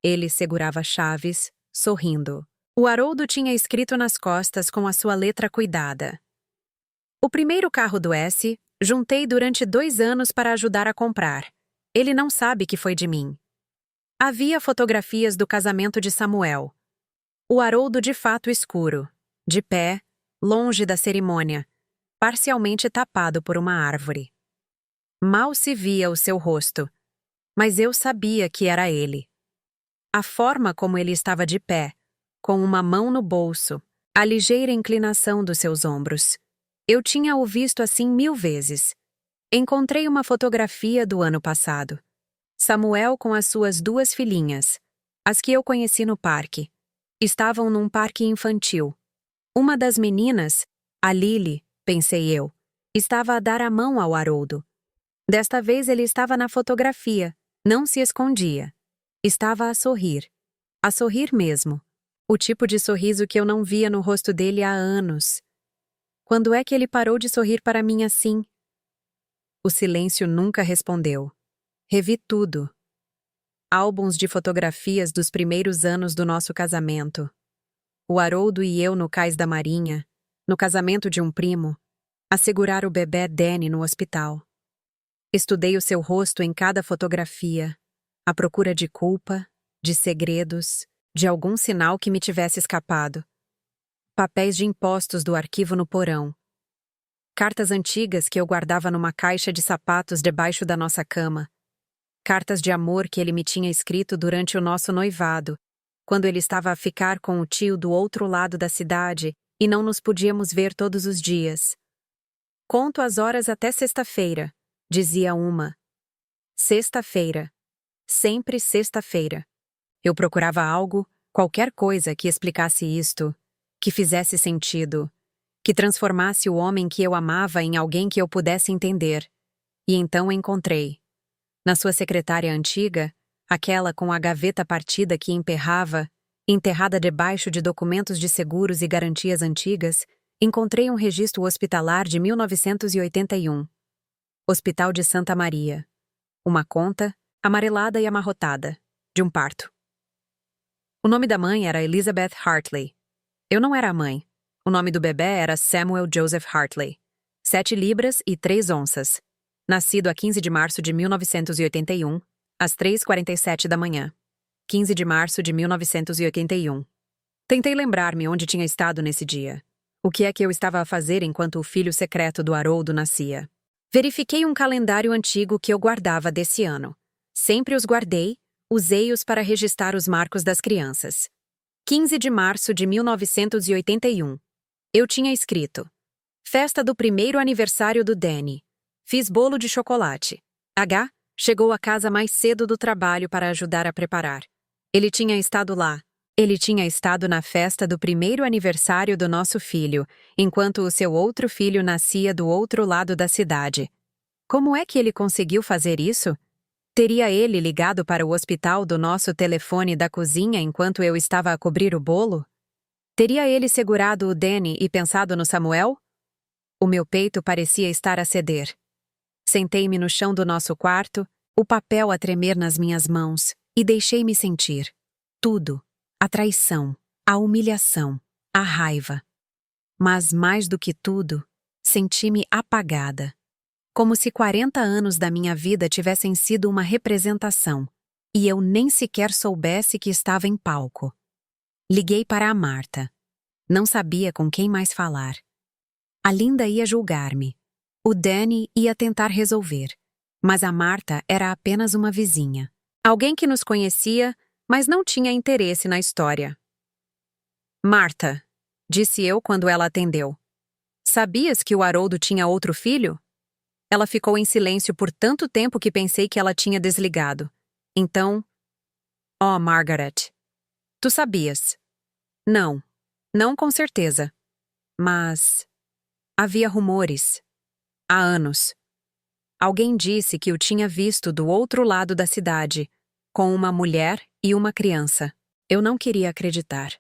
Ele segurava chaves, sorrindo. O Haroldo tinha escrito nas costas com a sua letra cuidada. O primeiro carro do S, juntei durante 2 anos para ajudar a comprar. Ele não sabe que foi de mim. Havia fotografias do casamento de Samuel. O Haroldo de fato escuro, de pé, longe da cerimônia, parcialmente tapado por uma árvore. Mal se via o seu rosto, mas eu sabia que era ele. A forma como ele estava de pé, com uma mão no bolso, a ligeira inclinação dos seus ombros. Eu tinha-o visto assim 1000 vezes. Encontrei uma fotografia do ano passado. Samuel com as suas 2 filhinhas, as que eu conheci no parque. Estavam num parque infantil. Uma das meninas, a Lily, pensei eu, estava a dar a mão ao Haroldo. Desta vez ele estava na fotografia, não se escondia. Estava a sorrir mesmo. O tipo de sorriso que eu não via no rosto dele há anos. Quando é que ele parou de sorrir para mim assim? O silêncio nunca respondeu. Revi tudo. Álbuns de fotografias dos primeiros anos do nosso casamento. O Haroldo e eu no cais da Marinha, no casamento de um primo, a segurar o bebê Danny no hospital. Estudei o seu rosto em cada fotografia, à procura de culpa, de segredos, de algum sinal que me tivesse escapado. Papéis de impostos do arquivo no porão. Cartas antigas que eu guardava numa caixa de sapatos debaixo da nossa cama. Cartas de amor que ele me tinha escrito durante o nosso noivado, quando ele estava a ficar com o tio do outro lado da cidade e não nos podíamos ver todos os dias. Conto as horas até sexta-feira, dizia uma. Sexta-feira. Sempre sexta-feira. Eu procurava algo, qualquer coisa que explicasse isto, que fizesse sentido, que transformasse o homem que eu amava em alguém que eu pudesse entender. E então encontrei. Na sua secretária antiga, aquela com a gaveta partida que emperrava, enterrada debaixo de documentos de seguros e garantias antigas, encontrei um registro hospitalar de 1981. Hospital de Santa Maria. Uma conta, amarelada e amarrotada, de um parto. O nome da mãe era Elizabeth Hartley. Eu não era a mãe. O nome do bebê era Samuel Joseph Hartley. 7 libras e 3 onças. Nascido a 15 de março de 1981, às 3h47 da manhã. 15 de março de 1981. Tentei lembrar-me onde tinha estado nesse dia. O que é que eu estava a fazer enquanto o filho secreto do Haroldo nascia? Verifiquei um calendário antigo que eu guardava desse ano. Sempre os guardei, usei-os para registrar os marcos das crianças. 15 de março de 1981. Eu tinha escrito: Festa do primeiro aniversário do Danny. Fiz bolo de chocolate. H chegou a casa mais cedo do trabalho para ajudar a preparar. Ele tinha estado lá. Ele tinha estado na festa do primeiro aniversário do nosso filho, enquanto o seu outro filho nascia do outro lado da cidade. Como é que ele conseguiu fazer isso? Teria ele ligado para o hospital do nosso telefone da cozinha enquanto eu estava a cobrir o bolo? Teria ele segurado o Danny e pensado no Samuel? O meu peito parecia estar a ceder. Sentei-me no chão do nosso quarto, o papel a tremer nas minhas mãos, e deixei-me sentir. Tudo. A traição, a humilhação, a raiva. Mas, mais do que tudo, senti-me apagada. Como se 40 anos da minha vida tivessem sido uma representação, e eu nem sequer soubesse que estava em palco. Liguei para a Marta. Não sabia com quem mais falar. A Linda ia julgar-me. O Danny ia tentar resolver. Mas a Marta era apenas uma vizinha. Alguém que nos conhecia, mas não tinha interesse na história. Marta, disse eu quando ela atendeu. Sabias que o Haroldo tinha outro filho? Ela ficou em silêncio por tanto tempo que pensei que ela tinha desligado. Então... Oh, Margaret. Tu sabias? Não. Não com certeza. Mas... havia rumores. Há anos. Alguém disse que o tinha visto do outro lado da cidade, com uma mulher e uma criança. Eu não queria acreditar.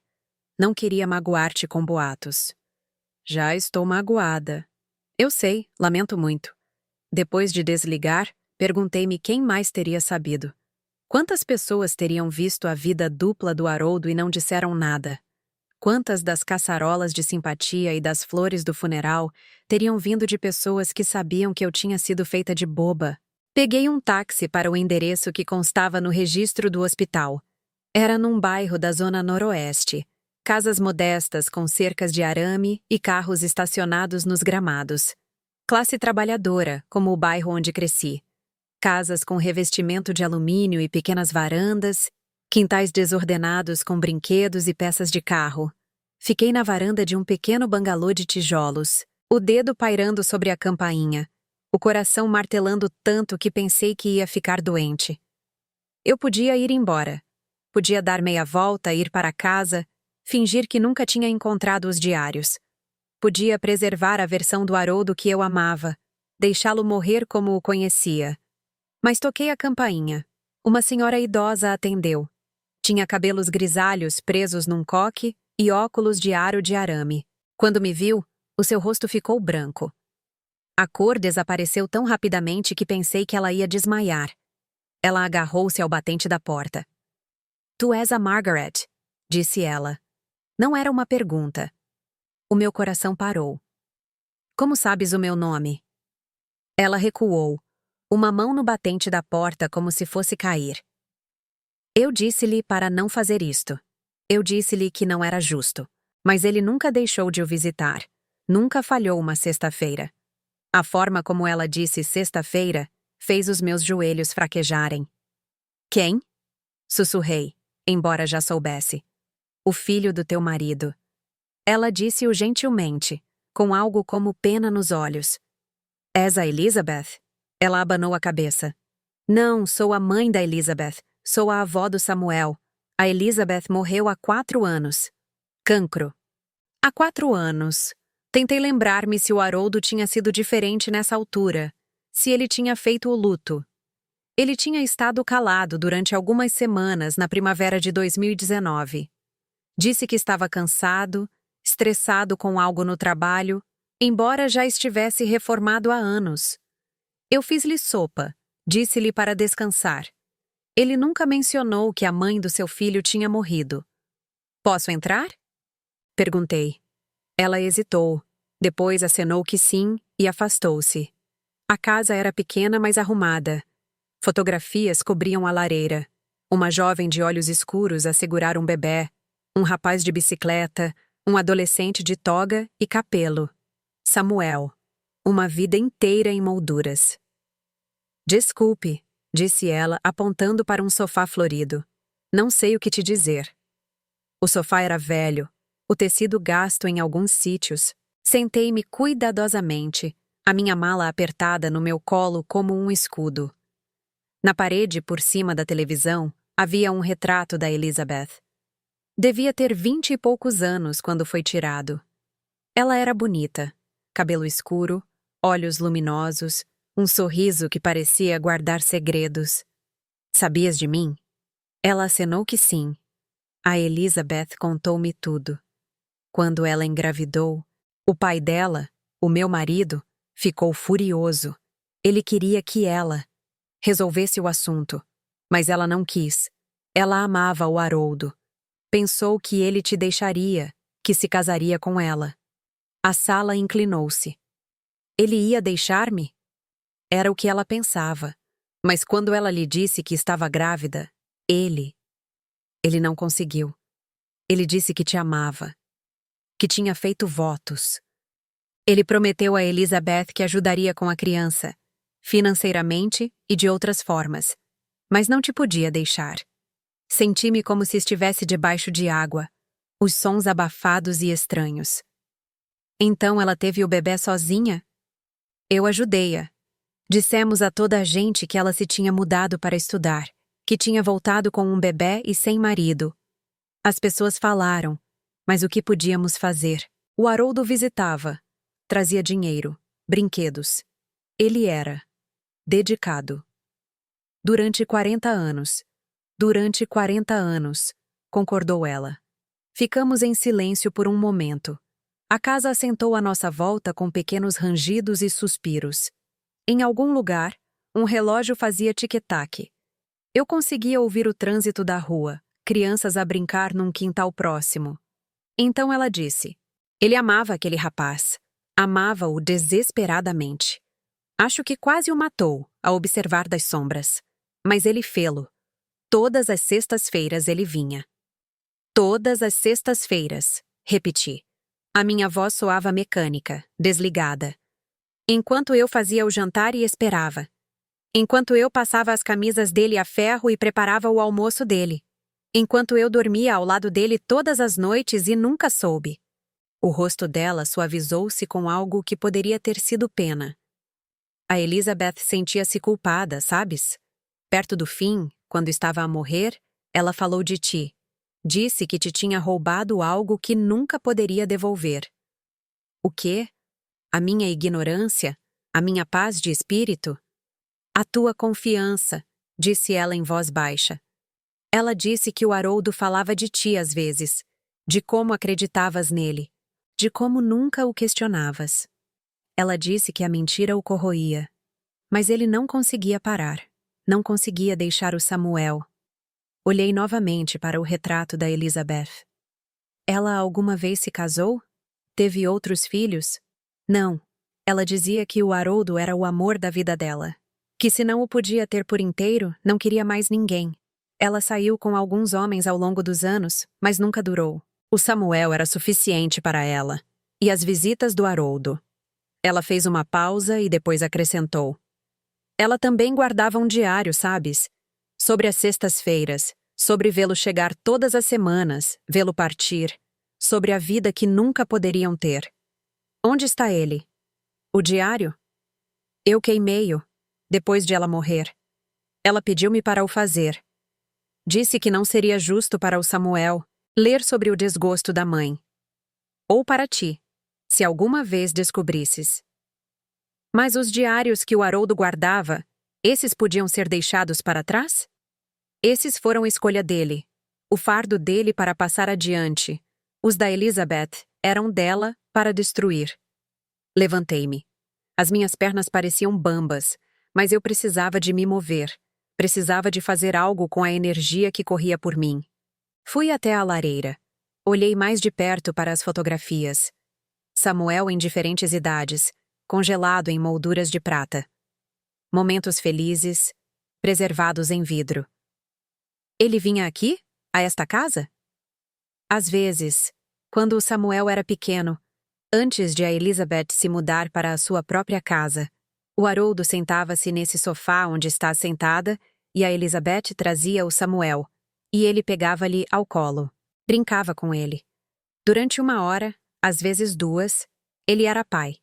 Não queria magoar-te com boatos. Já estou magoada. Eu sei, lamento muito. Depois de desligar, perguntei-me quem mais teria sabido. Quantas pessoas teriam visto a vida dupla do Haroldo e não disseram nada? Quantas das caçarolas de simpatia e das flores do funeral teriam vindo de pessoas que sabiam que eu tinha sido feita de boba? Peguei um táxi para o endereço que constava no registro do hospital. Era num bairro da zona noroeste. Casas modestas com cercas de arame e carros estacionados nos gramados. Classe trabalhadora, como o bairro onde cresci. Casas com revestimento de alumínio e pequenas varandas, quintais desordenados com brinquedos e peças de carro. Fiquei na varanda de um pequeno bangalô de tijolos, o dedo pairando sobre a campainha, o coração martelando tanto que pensei que ia ficar doente. Eu podia ir embora. Podia dar meia volta, ir para casa, fingir que nunca tinha encontrado os diários. Podia preservar a versão do Haroldo que eu amava, deixá-lo morrer como o conhecia. Mas toquei a campainha. Uma senhora idosa atendeu. Tinha cabelos grisalhos presos num coque e óculos de aro de arame. Quando me viu, o seu rosto ficou branco. A cor desapareceu tão rapidamente que pensei que ela ia desmaiar. Ela agarrou-se ao batente da porta. Tu és a Margaret, disse ela. Não era uma pergunta. O meu coração parou. Como sabes o meu nome? Ela recuou, uma mão no batente da porta como se fosse cair. Eu disse-lhe para não fazer isto. Eu disse-lhe que não era justo. Mas ele nunca deixou de o visitar. Nunca falhou uma sexta-feira. A forma como ela disse sexta-feira fez os meus joelhos fraquejarem. Quem? Sussurrei, embora já soubesse. O filho do teu marido. Ela disse-o gentilmente, com algo como pena nos olhos. És a Elizabeth? Ela abanou a cabeça. Não, sou a mãe da Elizabeth. Sou a avó do Samuel. A Elizabeth morreu há 4 anos. Cancro. Há 4 anos. Tentei lembrar-me se o Haroldo tinha sido diferente nessa altura. Se ele tinha feito o luto. Ele tinha estado calado durante algumas semanas na primavera de 2019. Disse que estava cansado, estressado com algo no trabalho, embora já estivesse reformado há anos. Eu fiz-lhe sopa, disse-lhe para descansar. Ele nunca mencionou que a mãe do seu filho tinha morrido. Posso entrar? Perguntei. Ela hesitou, depois acenou que sim e afastou-se. A casa era pequena, mas arrumada. Fotografias cobriam a lareira. Uma jovem de olhos escuros a segurar um bebê, um rapaz de bicicleta, um adolescente de toga e capelo. Samuel. Uma vida inteira em molduras. Desculpe, disse ela, apontando para um sofá florido. Não sei o que te dizer. O sofá era velho, o tecido gasto em alguns sítios. Sentei-me cuidadosamente, a minha mala apertada no meu colo como um escudo. Na parede, por cima da televisão, havia um retrato da Elizabeth. Devia ter 20 e poucos anos quando foi tirado. Ela era bonita, cabelo escuro, olhos luminosos, um sorriso que parecia guardar segredos. Sabias de mim? Ela acenou que sim. A Elizabeth contou-me tudo. Quando ela engravidou, o pai dela, o meu marido, ficou furioso. Ele queria que ela resolvesse o assunto, mas ela não quis. Ela amava o Haroldo. Pensou que ele te deixaria, que se casaria com ela. A sala inclinou-se. Ele ia deixar-me? Era o que ela pensava. Mas quando ela lhe disse que estava grávida, ele não conseguiu. Ele disse que te amava, que tinha feito votos. Ele prometeu a Elizabeth que ajudaria com a criança, financeiramente e de outras formas, mas não te podia deixar. Senti-me como se estivesse debaixo de água, os sons abafados e estranhos. Então ela teve o bebê sozinha? Eu ajudei-a. Dissemos a toda a gente que ela se tinha mudado para estudar, que tinha voltado com um bebê e sem marido. As pessoas falaram, mas o que podíamos fazer? O Haroldo visitava, trazia dinheiro, brinquedos. Ele era dedicado. Durante 40 anos. Durante 40 anos, concordou ela. Ficamos em silêncio por um momento. A casa assentou à nossa volta com pequenos rangidos e suspiros. Em algum lugar, um relógio fazia tic-tac. Eu conseguia ouvir o trânsito da rua, crianças a brincar num quintal próximo. Então ela disse: ele amava aquele rapaz. Amava-o desesperadamente. Acho que quase o matou, a observar das sombras. Mas ele fê-lo. Todas as sextas-feiras ele vinha. Todas as sextas-feiras, repeti. A minha voz soava mecânica, desligada. Enquanto eu fazia o jantar e esperava. Enquanto eu passava as camisas dele a ferro e preparava o almoço dele. Enquanto eu dormia ao lado dele todas as noites e nunca soube. O rosto dela suavizou-se com algo que poderia ter sido pena. A Elizabeth sentia-se culpada, sabes? Perto do fim, quando estava a morrer, ela falou de ti. Disse que te tinha roubado algo que nunca poderia devolver. O quê? A minha ignorância? A minha paz de espírito? A tua confiança, disse ela em voz baixa. Ela disse que o Haroldo falava de ti às vezes, de como acreditavas nele, de como nunca o questionavas. Ela disse que a mentira o corroía, mas ele não conseguia parar, não conseguia deixar o Samuel. Olhei novamente para o retrato da Elizabeth. Ela alguma vez se casou? Teve outros filhos? Não. Ela dizia que o Haroldo era o amor da vida dela, que se não o podia ter por inteiro, não queria mais ninguém. Ela saiu com alguns homens ao longo dos anos, mas nunca durou. O Samuel era suficiente para ela. E as visitas do Haroldo. Ela fez uma pausa e depois acrescentou. Ela também guardava um diário, sabes? Sobre as sextas-feiras, sobre vê-lo chegar todas as semanas, vê-lo partir, sobre a vida que nunca poderiam ter. Onde está ele? O diário? Eu queimei-o, depois de ela morrer. Ela pediu-me para o fazer. Disse que não seria justo para o Samuel ler sobre o desgosto da mãe. Ou para ti, se alguma vez descobrisses. Mas os diários que o Haroldo guardava, esses podiam ser deixados para trás? Esses foram escolha dele, o fardo dele para passar adiante. Os da Elizabeth eram dela para destruir. Levantei-me. As minhas pernas pareciam bambas, mas eu precisava de me mover. Precisava de fazer algo com a energia que corria por mim. Fui até a lareira. Olhei mais de perto para as fotografias. Samuel em diferentes idades, congelado em molduras de prata. Momentos felizes, preservados em vidro. Ele vinha aqui? A esta casa? Às vezes, quando o Samuel era pequeno, antes de a Elizabeth se mudar para a sua própria casa, o Haroldo sentava-se nesse sofá onde está sentada e a Elizabeth trazia o Samuel, e ele pegava-lhe ao colo. Brincava com ele. Durante 1 hora, às vezes 2, ele era pai.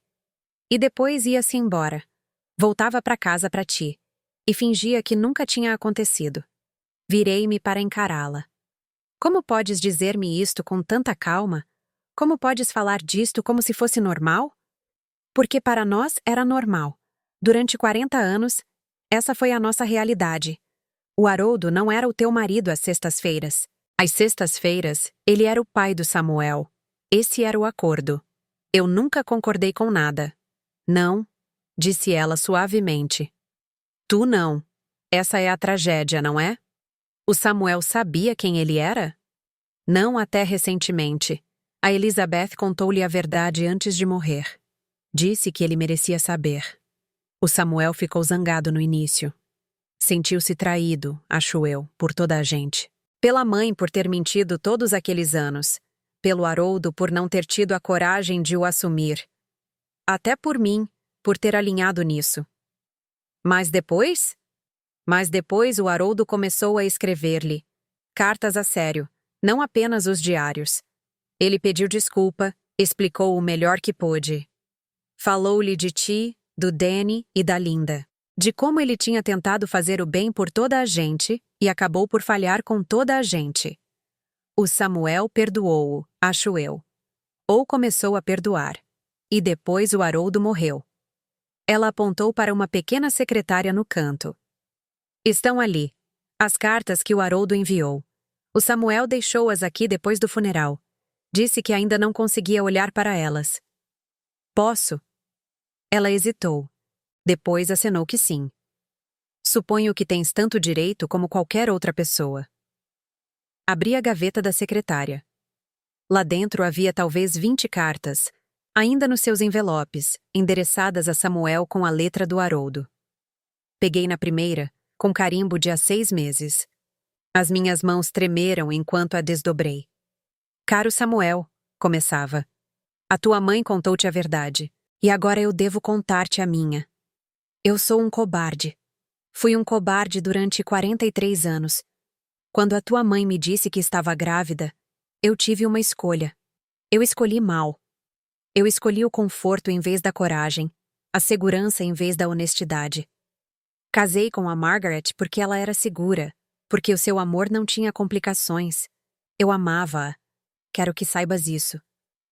E depois ia-se embora. Voltava para casa para ti. E fingia que nunca tinha acontecido. Virei-me para encará-la. Como podes dizer-me isto com tanta calma? Como podes falar disto como se fosse normal? Porque para nós era normal. Durante 40 anos, essa foi a nossa realidade. O Haroldo não era o teu marido às sextas-feiras. Às sextas-feiras, ele era o pai do Samuel. Esse era o acordo. Eu nunca concordei com nada. Não, disse ela suavemente. Tu não. Essa é a tragédia, não é? O Samuel sabia quem ele era? Não até recentemente. A Elizabeth contou-lhe a verdade antes de morrer. Disse que ele merecia saber. O Samuel ficou zangado no início. Sentiu-se traído, acho eu, por toda a gente. Pela mãe por ter mentido todos aqueles anos. Pelo Haroldo por não ter tido a coragem de o assumir. Até por mim, por ter alinhado nisso. Mas depois? Mas depois o Haroldo começou a escrever-lhe cartas a sério, não apenas os diários. Ele pediu desculpa, explicou o melhor que pôde. Falou-lhe de ti, do Danny e da Linda. De como ele tinha tentado fazer o bem por toda a gente e acabou por falhar com toda a gente. O Samuel perdoou-o, acho eu. Ou começou a perdoar. E depois o Haroldo morreu. Ela apontou para uma pequena secretária no canto. Estão ali. As cartas que o Haroldo enviou. O Samuel deixou-as aqui depois do funeral. Disse que ainda não conseguia olhar para elas. Posso? Ela hesitou. Depois acenou que sim. Suponho que tens tanto direito como qualquer outra pessoa. Abri a gaveta da secretária. Lá dentro havia talvez 20 cartas, ainda nos seus envelopes, endereçadas a Samuel com a letra do Haroldo. Peguei na primeira, com carimbo de há 6 meses. As minhas mãos tremeram enquanto a desdobrei. Caro Samuel, começava. A tua mãe contou-te a verdade, e agora eu devo contar-te a minha. Eu sou um cobarde. Fui um cobarde durante 43 anos. Quando a tua mãe me disse que estava grávida, eu tive uma escolha. Eu escolhi mal. Eu escolhi o conforto em vez da coragem, a segurança em vez da honestidade. Casei com a Margaret porque ela era segura, porque o seu amor não tinha complicações. Eu amava-a. Quero que saibas isso.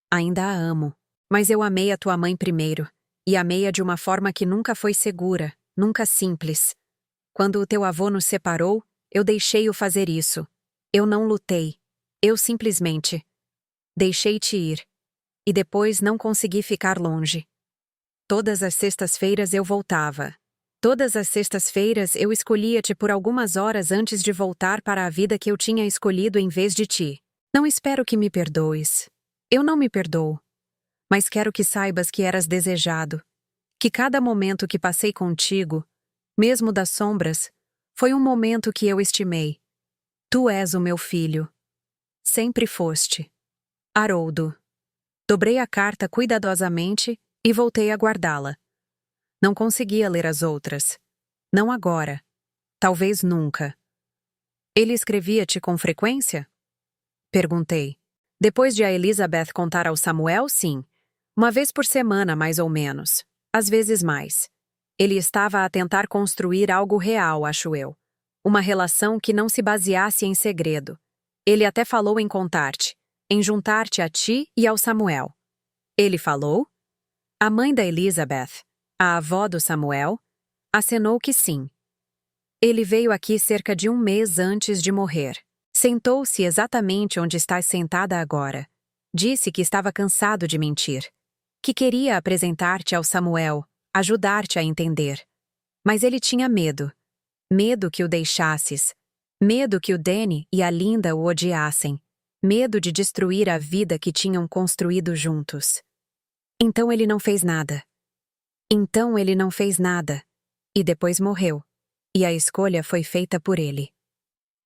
Ainda a amo. Mas eu amei a tua mãe primeiro, e amei-a de uma forma que nunca foi segura, nunca simples. Quando o teu avô nos separou, eu deixei-o fazer isso. Eu não lutei. Eu simplesmente deixei-te ir. E depois não consegui ficar longe. Todas as sextas-feiras eu voltava. Todas as sextas-feiras eu escolhia-te por algumas horas antes de voltar para a vida que eu tinha escolhido em vez de ti. Não espero que me perdoes. Eu não me perdoo. Mas quero que saibas que eras desejado. Que cada momento que passei contigo, mesmo das sombras, foi um momento que eu estimei. Tu és o meu filho. Sempre foste. Haroldo. Dobrei a carta cuidadosamente e voltei a guardá-la. Não conseguia ler as outras. Não agora. Talvez nunca. Ele escrevia-te com frequência? Perguntei. Depois de a Elizabeth contar ao Samuel, sim. 1 vez por semana, mais ou menos. Às vezes mais. Ele estava a tentar construir algo real, acho eu. Uma relação que não se baseasse em segredo. Ele até falou em contar-te, em juntar-te a ti e ao Samuel. Ele falou? A mãe da Elizabeth, a avó do Samuel, acenou que sim. Ele veio aqui cerca de 1 mês antes de morrer. Sentou-se exatamente onde estás sentada agora. Disse que estava cansado de mentir. Que queria apresentar-te ao Samuel, ajudar-te a entender. Mas ele tinha medo. Medo que o deixasses. Medo que o Danny e a Linda o odiassem. Medo de destruir a vida que tinham construído juntos. Então ele não fez nada. Então ele não fez nada. E depois morreu. E a escolha foi feita por ele.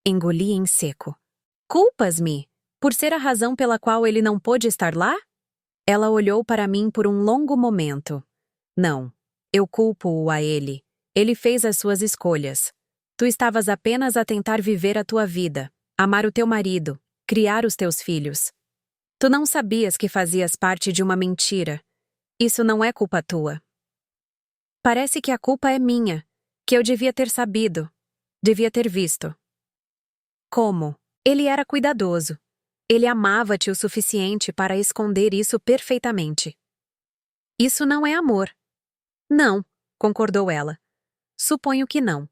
Engoli em seco. Culpas-me? Por ser a razão pela qual ele não pôde estar lá? Ela olhou para mim por um longo momento. Não, eu culpo-o a ele. Ele fez as suas escolhas. Tu estavas apenas a tentar viver a tua vida, amar o teu marido, criar os teus filhos. Tu não sabias que fazias parte de uma mentira. Isso não é culpa tua. Parece que a culpa é minha, que eu devia ter sabido, devia ter visto. Como? Ele era cuidadoso. Ele amava-te o suficiente para esconder isso perfeitamente. Isso não é amor. Não, concordou ela. Suponho que não.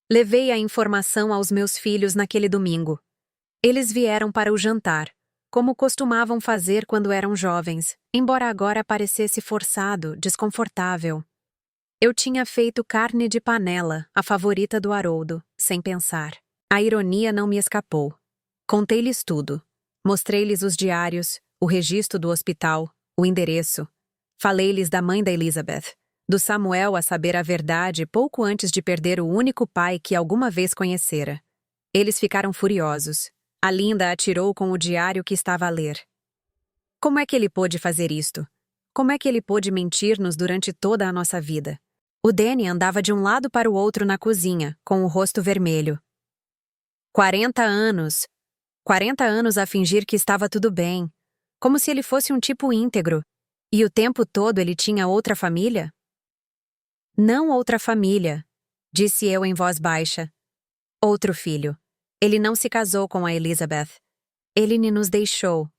Levei a informação aos meus filhos naquele domingo. Eles vieram para o jantar, como costumavam fazer quando eram jovens, embora agora parecesse forçado, desconfortável. Eu tinha feito carne de panela, a favorita do Haroldo, sem pensar. A ironia não me escapou. Contei-lhes tudo. Mostrei-lhes os diários, o registro do hospital, o endereço. Falei-lhes da mãe da Elizabeth, do Samuel a saber a verdade pouco antes de perder o único pai que alguma vez conhecera. Eles ficaram furiosos. A Linda atirou com o diário que estava a ler. Como é que ele pôde fazer isto? Como é que ele pôde mentir-nos durante toda a nossa vida? O Danny andava de um lado para o outro na cozinha, com o rosto vermelho. 40 anos! 40 anos a fingir que estava tudo bem, como se ele fosse um tipo íntegro. E o tempo todo ele tinha outra família? Não outra família, disse eu em voz baixa. Outro filho. Ele não se casou com a Elizabeth. Ele nos deixou.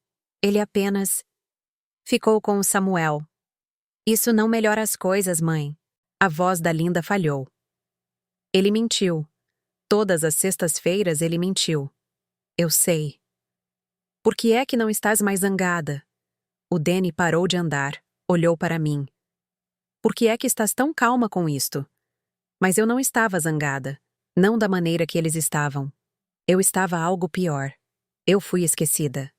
Ele apenas ficou com o Samuel. Isso não melhora as coisas, mãe. A voz da Linda falhou. Ele mentiu. Todas as sextas-feiras ele mentiu. Eu sei. Por que é que não estás mais zangada? O Danny parou de andar, olhou para mim. Por que é que estás tão calma com isto? Mas eu não estava zangada. Não da maneira que eles estavam. Eu estava algo pior. Eu fui esquecida.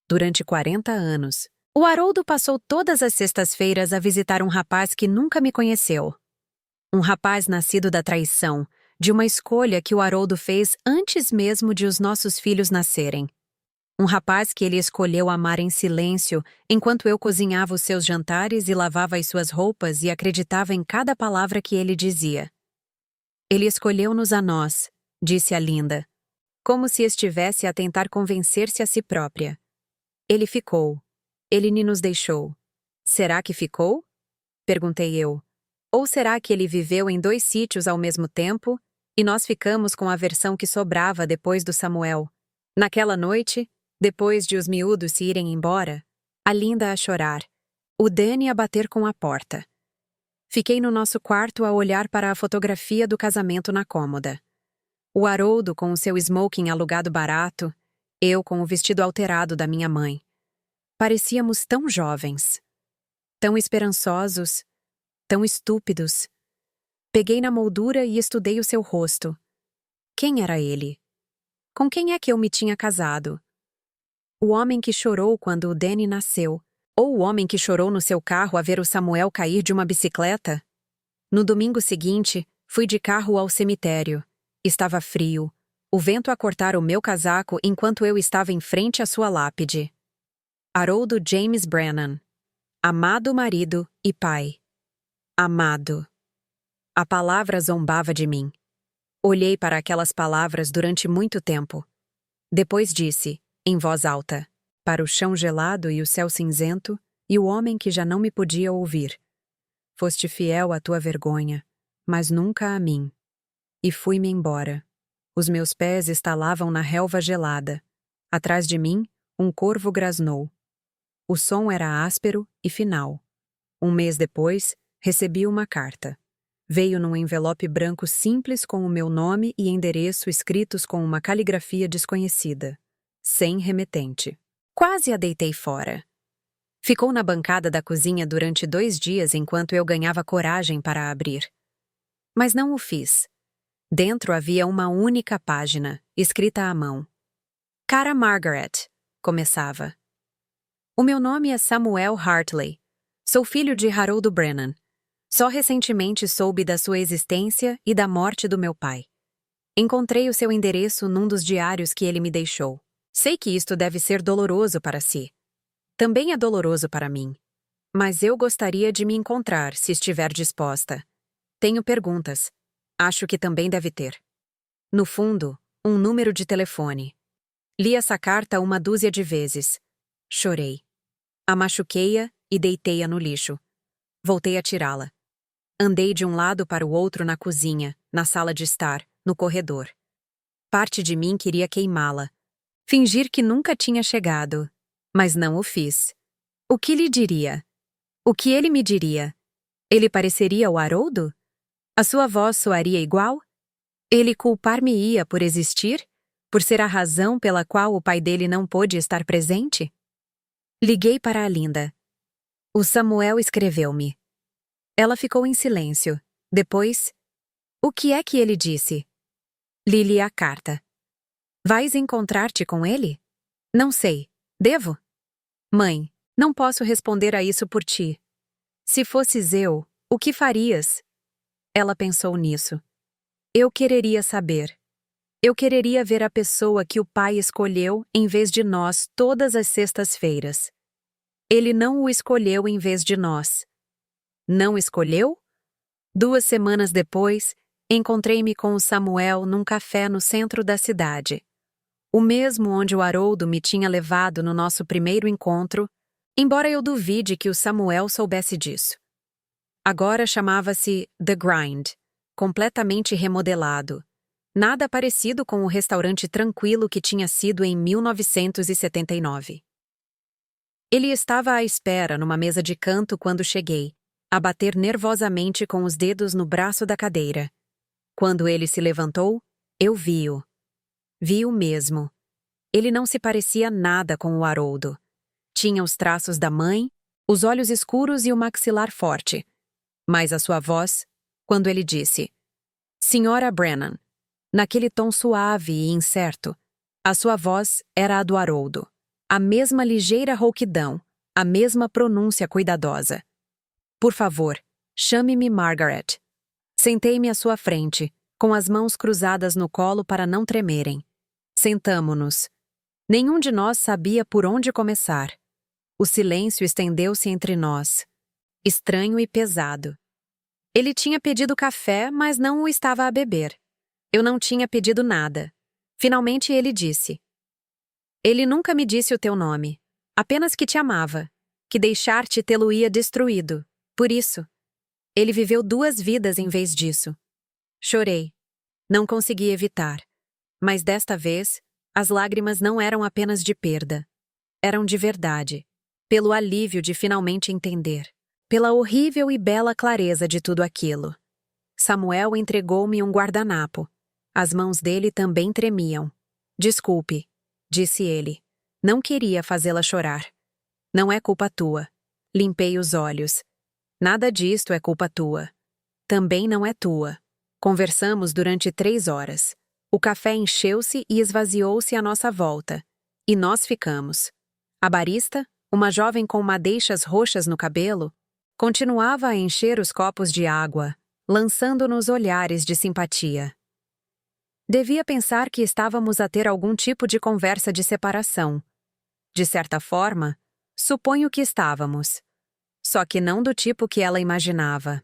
Durante 40 anos, o Haroldo passou todas as sextas-feiras a visitar um rapaz que nunca me conheceu. Um rapaz nascido da traição, de uma escolha que o Haroldo fez antes mesmo de os nossos filhos nascerem. Um rapaz que ele escolheu amar em silêncio, enquanto eu cozinhava os seus jantares e lavava as suas roupas e acreditava em cada palavra que ele dizia. Ele escolheu-nos a nós, disse a Linda, como se estivesse a tentar convencer-se a si própria. Ele ficou. Ele nos deixou. Será que ficou? Perguntei eu. Ou será que ele viveu em 2 sítios ao mesmo tempo, e nós ficamos com a versão que sobrava depois do Samuel? Naquela noite, depois de os miúdos se irem embora, a Linda a chorar, o Danny a bater com a porta. Fiquei no nosso quarto a olhar para a fotografia do casamento na cômoda. O Haroldo com o seu smoking alugado barato, eu com o vestido alterado da minha mãe. Parecíamos tão jovens, tão esperançosos, tão estúpidos. Peguei na moldura e estudei o seu rosto. Quem era ele? Com quem é que eu me tinha casado? O homem que chorou quando o Danny nasceu, ou o homem que chorou no seu carro a ver o Samuel cair de uma bicicleta? No domingo seguinte, fui de carro ao cemitério. Estava frio, o vento a cortar o meu casaco enquanto eu estava em frente à sua lápide. Haroldo James Brennan. Amado marido e pai. Amado. A palavra zombava de mim. Olhei para aquelas palavras durante muito tempo. Depois disse, em voz alta, para o chão gelado e o céu cinzento, e o homem que já não me podia ouvir. Foste fiel à tua vergonha, mas nunca a mim. E fui-me embora. Os meus pés estalavam na relva gelada. Atrás de mim, um corvo grasnou. O som era áspero e final. Um mês depois, recebi uma carta. Veio num envelope branco simples com o meu nome e endereço escritos com uma caligrafia desconhecida. Sem remetente. Quase a deitei fora. Ficou na bancada da cozinha durante 2 dias enquanto eu ganhava coragem para abrir. Mas não o fiz. Dentro havia uma única página, escrita à mão. Cara Margaret, começava. O meu nome é Samuel Hartley. Sou filho de Haroldo Brennan. Só recentemente soube da sua existência e da morte do meu pai. Encontrei o seu endereço num dos diários que ele me deixou. Sei que isto deve ser doloroso para si. Também é doloroso para mim. Mas eu gostaria de me encontrar, se estiver disposta. Tenho perguntas. Acho que também deve ter. No fundo, um número de telefone. Li essa carta uma dúzia de vezes. Chorei. A machuquei-a e deitei-a no lixo. Voltei a tirá-la. Andei de um lado para o outro na cozinha, na sala de estar, no corredor. Parte de mim queria queimá-la. Fingir que nunca tinha chegado. Mas não o fiz. O que lhe diria? O que ele me diria? Ele pareceria o Haroldo? A sua voz soaria igual? Ele culpar-me-ia por existir? Por ser a razão pela qual o pai dele não pôde estar presente? Liguei para a Linda. O Samuel escreveu-me. Ela ficou em silêncio. Depois, o que é que ele disse? Li-lhe a carta. Vais encontrar-te com ele? Não sei. Devo? Mãe, não posso responder a isso por ti. Se fosses eu, o que farias? Ela pensou nisso. Eu quereria saber. Eu quereria ver a pessoa que o pai escolheu em vez de nós todas as sextas-feiras. Ele não o escolheu em vez de nós. Não escolheu? 2 semanas depois, encontrei-me com o Samuel num café no centro da cidade. O mesmo onde o Haroldo me tinha levado no nosso primeiro encontro, embora eu duvide que o Samuel soubesse disso. Agora chamava-se The Grind, completamente remodelado. Nada parecido com o restaurante tranquilo que tinha sido em 1979. Ele estava à espera numa mesa de canto quando cheguei, a bater nervosamente com os dedos no braço da cadeira. Quando ele se levantou, eu vi-o. Vi-o mesmo. Ele não se parecia nada com o Haroldo. Tinha os traços da mãe, os olhos escuros e o maxilar forte. Mas a sua voz, quando ele disse, Senhora Brennan, naquele tom suave e incerto, a sua voz era a do Haroldo. A mesma ligeira rouquidão, a mesma pronúncia cuidadosa. Por favor, chame-me Margaret. Sentei-me à sua frente, com as mãos cruzadas no colo para não tremerem. Sentamo-nos. Nenhum de nós sabia por onde começar. O silêncio estendeu-se entre nós. Estranho e pesado. Ele tinha pedido café, mas não o estava a beber. Eu não tinha pedido nada. Finalmente ele disse. Ele nunca me disse o teu nome. Apenas que te amava. Que deixar-te tê-lo-ia destruído. Por isso. Ele viveu 2 vidas em vez disso. Chorei. Não consegui evitar. Mas desta vez, as lágrimas não eram apenas de perda. Eram de verdade. Pelo alívio de finalmente entender. Pela horrível e bela clareza de tudo aquilo. Samuel entregou-me um guardanapo. As mãos dele também tremiam. Desculpe, disse ele. Não queria fazê-la chorar. Não é culpa tua. Limpei os olhos. Nada disto é culpa tua. Também não é tua. Conversamos durante 3 horas. O café encheu-se e esvaziou-se à nossa volta. E nós ficamos. A barista, uma jovem com madeixas roxas no cabelo, continuava a encher os copos de água, lançando-nos olhares de simpatia. Devia pensar que estávamos a ter algum tipo de conversa de separação. De certa forma, suponho que estávamos. Só que não do tipo que ela imaginava.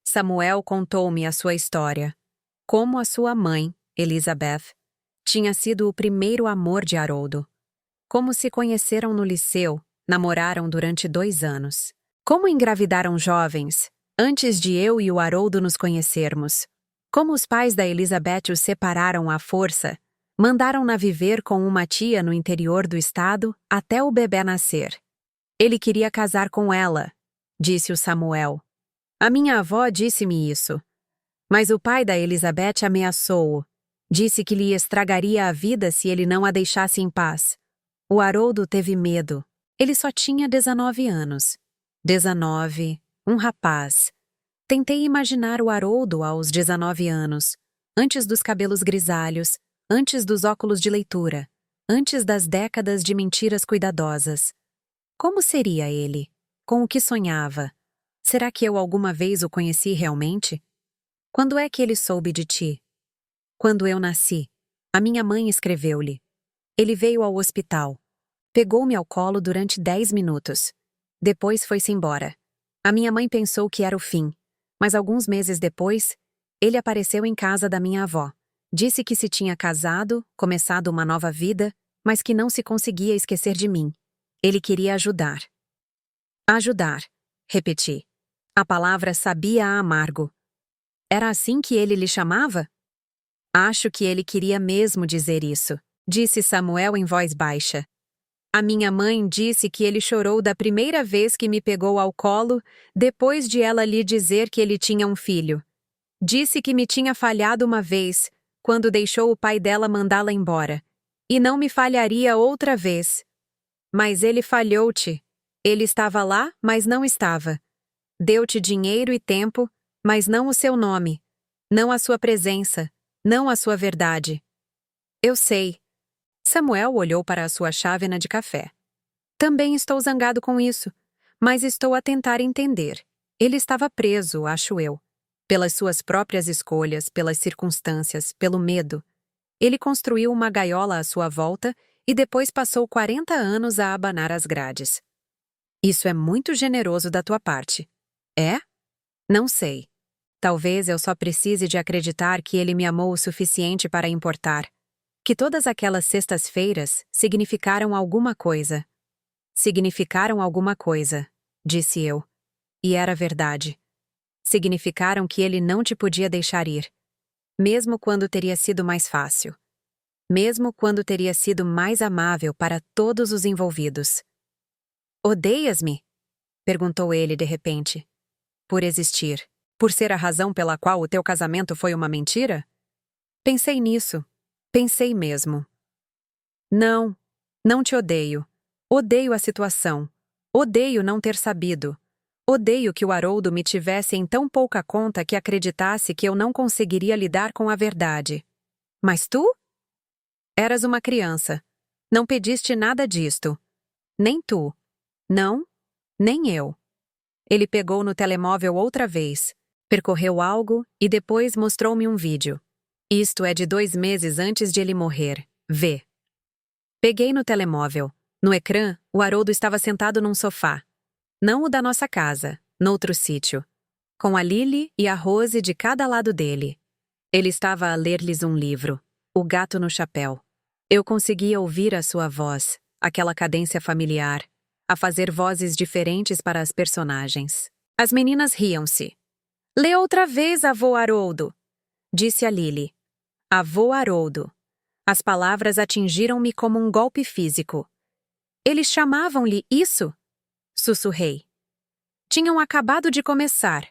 Samuel contou-me a sua história. Como a sua mãe, Elizabeth, tinha sido o primeiro amor de Haroldo. Como se conheceram no liceu, namoraram durante 2 anos. Como engravidaram jovens, antes de eu e o Haroldo nos conhecermos. Como os pais da Elizabeth os separaram à força, mandaram-na viver com uma tia no interior do estado até o bebê nascer. Ele queria casar com ela, disse o Samuel. A minha avó disse-me isso. Mas o pai da Elizabeth ameaçou-o. Disse que lhe estragaria a vida se ele não a deixasse em paz. O Haroldo teve medo. Ele só tinha 19 anos. 19, um rapaz. Tentei imaginar o Haroldo aos 19 anos, antes dos cabelos grisalhos, antes dos óculos de leitura, antes das décadas de mentiras cuidadosas. Como seria ele? Com o que sonhava? Será que eu alguma vez o conheci realmente? Quando é que ele soube de ti? Quando eu nasci, a minha mãe escreveu-lhe. Ele veio ao hospital. Pegou-me ao colo durante 10 minutos. Depois foi-se embora. A minha mãe pensou que era o fim, mas alguns meses depois, ele apareceu em casa da minha avó. Disse que se tinha casado, começado uma nova vida, mas que não se conseguia esquecer de mim. Ele queria ajudar. Ajudar, repeti. A palavra sabia a amargo. Era assim que ele lhe chamava? Acho que ele queria mesmo dizer isso, disse Samuel em voz baixa. A minha mãe disse que ele chorou da primeira vez que me pegou ao colo, depois de ela lhe dizer que ele tinha um filho. Disse que me tinha falhado uma vez, quando deixou o pai dela mandá-la embora, e não me falharia outra vez. Mas ele falhou-te. Ele estava lá, mas não estava. Deu-te dinheiro e tempo, mas não o seu nome, não a sua presença, não a sua verdade. Eu sei. Samuel olhou para a sua chávena de café. Também estou zangado com isso, mas estou a tentar entender. Ele estava preso, acho eu. Pelas suas próprias escolhas, pelas circunstâncias, pelo medo. Ele construiu uma gaiola à sua volta e depois passou 40 anos a abanar as grades. Isso é muito generoso da tua parte. É? Não sei. Talvez eu só precise de acreditar que ele me amou o suficiente para importar. Que todas aquelas sextas-feiras significaram alguma coisa. Significaram alguma coisa, disse eu. E era verdade. Significaram que ele não te podia deixar ir. Mesmo quando teria sido mais fácil. Mesmo quando teria sido mais amável para todos os envolvidos. Odeias-me? Perguntou ele de repente. Por existir. Por ser a razão pela qual o teu casamento foi uma mentira? Pensei nisso. Pensei mesmo. Não, não te odeio. Odeio a situação. Odeio não ter sabido. Odeio que o Haroldo me tivesse em tão pouca conta que acreditasse que eu não conseguiria lidar com a verdade. Mas tu? Eras uma criança. Não pediste nada disto. Nem tu. Não, nem eu. Ele pegou no telemóvel outra vez, percorreu algo e depois mostrou-me um vídeo. Isto é de 2 meses antes de ele morrer. Vê. Peguei no telemóvel. No ecrã, o Haroldo estava sentado num sofá. Não o da nossa casa, noutro sítio. Com a Lily e a Rose de cada lado dele. Ele estava a ler-lhes um livro. O Gato no Chapéu. Eu conseguia ouvir a sua voz, aquela cadência familiar, a fazer vozes diferentes para as personagens. As meninas riam-se. Lê outra vez, avô Haroldo, disse a Lily. Avô Haroldo. As palavras atingiram-me como um golpe físico. Eles chamavam-lhe isso? Sussurrei. Tinham acabado de começar.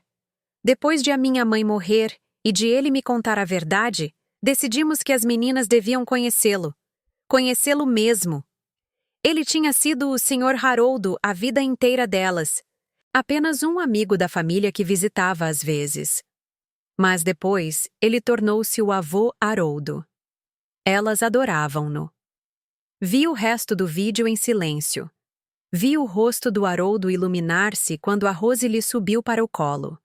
Depois de a minha mãe morrer e de ele me contar a verdade, decidimos que as meninas deviam conhecê-lo. Conhecê-lo mesmo. Ele tinha sido o Sr. Haroldo a vida inteira delas. Apenas um amigo da família que visitava às vezes. Mas depois, ele tornou-se o avô Haroldo. Elas adoravam-no. Vi o resto do vídeo em silêncio. Vi o rosto do Haroldo iluminar-se quando a Rose lhe subiu para o colo.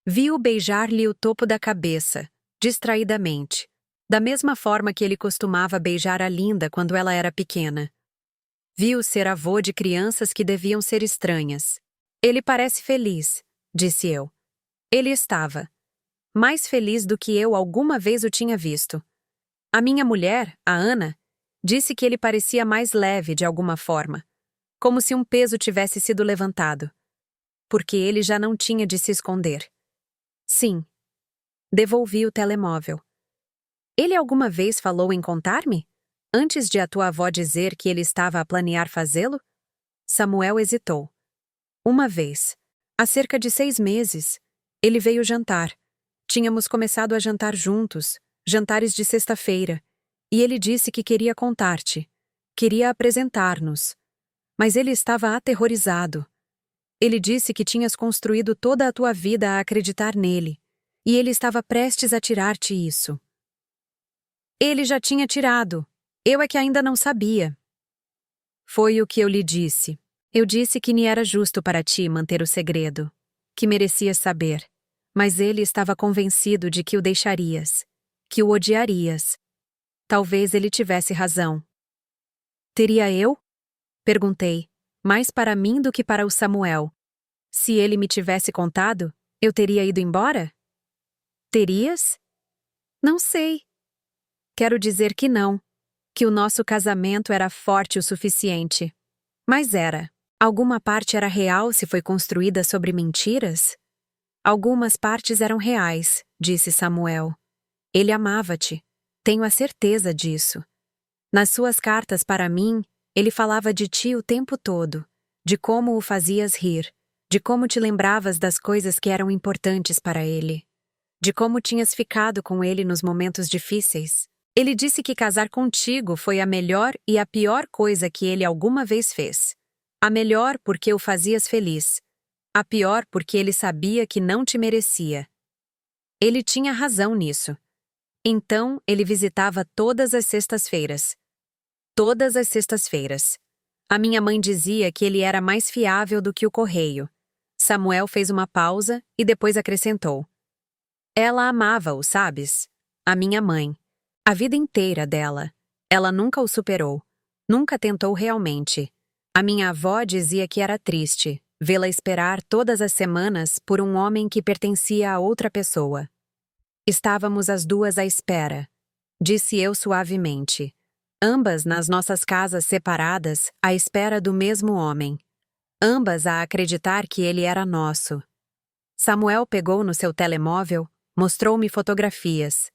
Vi-o beijar-lhe o topo da cabeça, distraidamente, da mesma forma que ele costumava beijar a Linda quando ela era pequena. Vi-o ser avô de crianças que deviam ser estranhas. Ele parece feliz, disse eu. Ele estava. Mais feliz do que eu alguma vez o tinha visto. A minha mulher, a Ana, disse que ele parecia mais leve de alguma forma, como se um peso tivesse sido levantado, porque ele já não tinha de se esconder. Sim. Devolvi o telemóvel. Ele alguma vez falou em contar-me? Antes de a tua avó dizer que ele estava a planear fazê-lo? Samuel hesitou. Uma vez, há cerca de 6 meses, ele veio jantar. Tínhamos começado a jantar juntos, jantares de sexta-feira, e ele disse que queria contar-te, queria apresentar-nos. Mas ele estava aterrorizado. Ele disse que tinhas construído toda a tua vida a acreditar nele, e ele estava prestes a tirar-te isso. Ele já tinha tirado. Eu é que ainda não sabia. Foi o que eu lhe disse. Eu disse que me era justo para ti manter o segredo, que merecias saber, mas ele estava convencido de que o deixarias, que o odiarias. Talvez ele tivesse razão. Teria eu? Perguntei, mais para mim do que para o Samuel. Se ele me tivesse contado, eu teria ido embora? Terias? Não sei. Quero dizer que não, que o nosso casamento era forte o suficiente. Mas era. Alguma parte era real se foi construída sobre mentiras? Algumas partes eram reais, disse Samuel. Ele amava-te. Tenho a certeza disso. Nas suas cartas para mim, ele falava de ti o tempo todo, de como o fazias rir, de como te lembravas das coisas que eram importantes para ele, de como tinhas ficado com ele nos momentos difíceis. Ele disse que casar contigo foi a melhor e a pior coisa que ele alguma vez fez. A melhor porque o fazias feliz. A pior porque ele sabia que não te merecia. Ele tinha razão nisso. Então, ele visitava todas as sextas-feiras. Todas as sextas-feiras. A minha mãe dizia que ele era mais fiável do que o correio. Samuel fez uma pausa e depois acrescentou. Ela amava-o, sabes? A minha mãe. A vida inteira dela. Ela nunca o superou. Nunca tentou realmente. A minha avó dizia que era triste vê-la esperar todas as semanas por um homem que pertencia a outra pessoa. Estávamos as duas à espera, disse eu suavemente. Ambas nas nossas casas separadas, à espera do mesmo homem. Ambas a acreditar que ele era nosso. Samuel pegou no seu telemóvel, mostrou-me fotografias.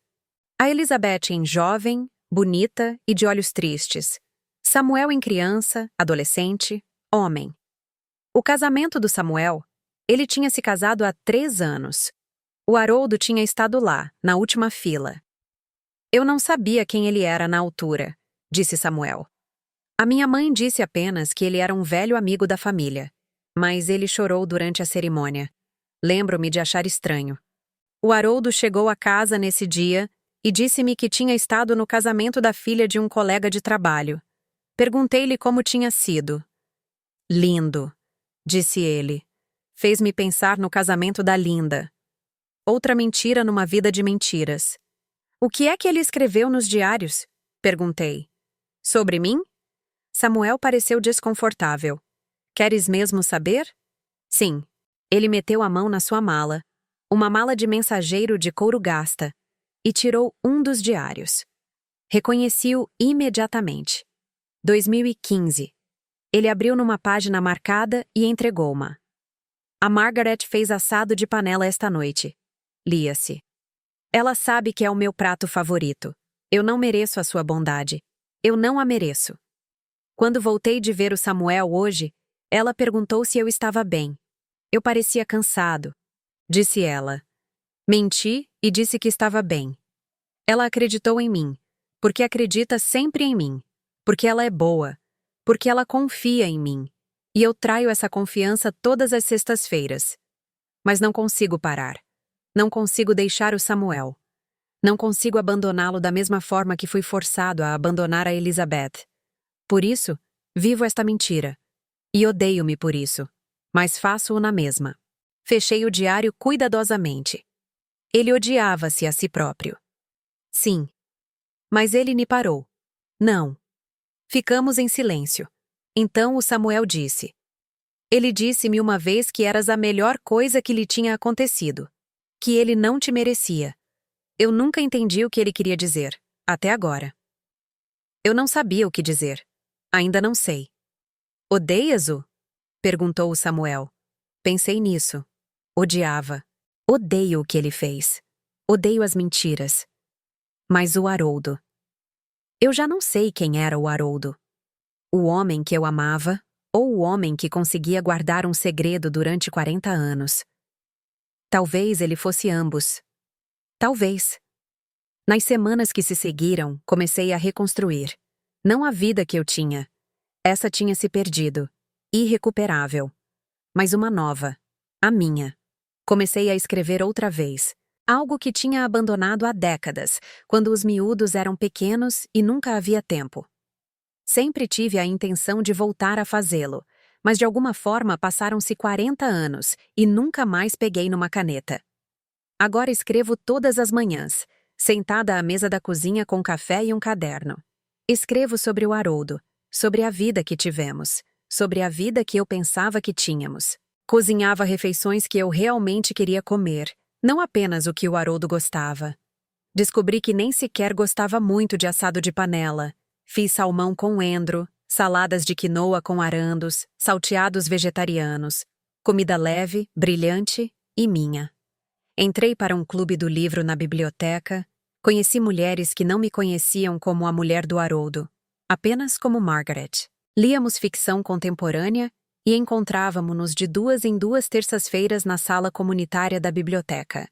A Elizabeth em jovem, bonita e de olhos tristes. Samuel em criança, adolescente, homem. O casamento do Samuel, ele tinha se casado há 3 anos. O Haroldo tinha estado lá, na última fila. Eu não sabia quem ele era na altura, disse Samuel. A minha mãe disse apenas que ele era um velho amigo da família, mas ele chorou durante a cerimônia. Lembro-me de achar estranho. O Haroldo chegou a casa nesse dia e disse-me que tinha estado no casamento da filha de um colega de trabalho. Perguntei-lhe como tinha sido. Lindo, disse ele. Fez-me pensar no casamento da Linda. Outra mentira numa vida de mentiras. O que é que ele escreveu nos diários? Perguntei. Sobre mim? Samuel pareceu desconfortável. Queres mesmo saber? Sim. Ele meteu a mão na sua mala, uma mala de mensageiro de couro gasta, e tirou um dos diários. Reconheci-o imediatamente. 2015. Ele abriu numa página marcada e entregou-ma. A Margaret fez assado de panela esta noite. Lia-se. Ela sabe que é o meu prato favorito. Eu não mereço a sua bondade. Eu não a mereço. Quando voltei de ver o Samuel hoje, ela perguntou se eu estava bem. Eu parecia cansado. Disse ela. Menti e disse que estava bem. Ela acreditou em mim, porque acredita sempre em mim, porque ela é boa, porque ela confia em mim, e eu traio essa confiança todas as sextas-feiras. Mas não consigo parar. Não consigo deixar o Samuel. Não consigo abandoná-lo da mesma forma que fui forçado a abandonar a Elizabeth. Por isso, vivo esta mentira. E odeio-me por isso. Mas faço-o na mesma. Fechei o diário cuidadosamente. Ele odiava-se a si próprio. Sim. Mas ele me parou. Não. Ficamos em silêncio. Então o Samuel disse. Ele disse-me uma vez que eras a melhor coisa que lhe tinha acontecido. Que ele não te merecia. Eu nunca entendi o que ele queria dizer, até agora. Eu não sabia o que dizer. Ainda não sei. Odeias-o? Perguntou o Samuel. Pensei nisso. Odiava. Odeio o que ele fez. Odeio as mentiras. Mas o Haroldo. Eu já não sei quem era o Haroldo. O homem que eu amava ou o homem que conseguia guardar um segredo durante 40 anos. Talvez ele fosse ambos. Talvez. Nas semanas que se seguiram, comecei a reconstruir. Não a vida que eu tinha. Essa tinha se perdido. Irrecuperável. Mas uma nova. A minha. Comecei a escrever outra vez. Algo que tinha abandonado há décadas, quando os miúdos eram pequenos e nunca havia tempo. Sempre tive a intenção de voltar a fazê-lo, mas de alguma forma passaram-se 40 anos e nunca mais peguei numa caneta. Agora escrevo todas as manhãs, sentada à mesa da cozinha com café e um caderno. Escrevo sobre o Haroldo, sobre a vida que tivemos, sobre a vida que eu pensava que tínhamos. Cozinhava refeições que eu realmente queria comer, não apenas o que o Haroldo gostava. Descobri que nem sequer gostava muito de assado de panela. Fiz salmão com endro, saladas de quinoa com arandos, salteados vegetarianos. Comida leve, brilhante e minha. Entrei para um clube do livro na biblioteca. Conheci mulheres que não me conheciam como a mulher do Haroldo, apenas como Margaret. Líamos ficção contemporânea e encontrávamo-nos de 2 em 2 terças-feiras na sala comunitária da biblioteca.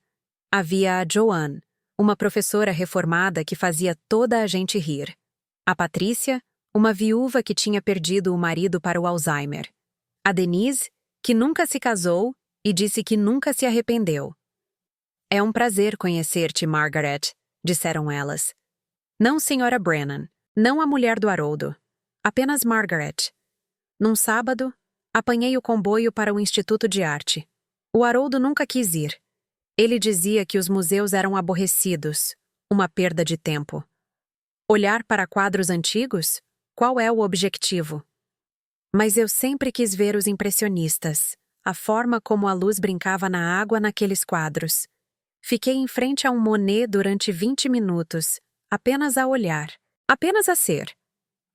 Havia a Joanne, uma professora reformada que fazia toda a gente rir. A Patrícia, uma viúva que tinha perdido o marido para o Alzheimer. A Denise, que nunca se casou e disse que nunca se arrependeu. É um prazer conhecer-te, Margaret, disseram elas. Não, Sra. Brennan, não a mulher do Haroldo. Apenas Margaret. Num sábado, apanhei o comboio para o Instituto de Arte. O Haroldo nunca quis ir. Ele dizia que os museus eram aborrecidos, uma perda de tempo. Olhar para quadros antigos? Qual é o objetivo? Mas eu sempre quis ver os impressionistas, a forma como a luz brincava na água naqueles quadros. Fiquei em frente a um Monet durante 20 minutos, apenas a olhar, apenas a ser.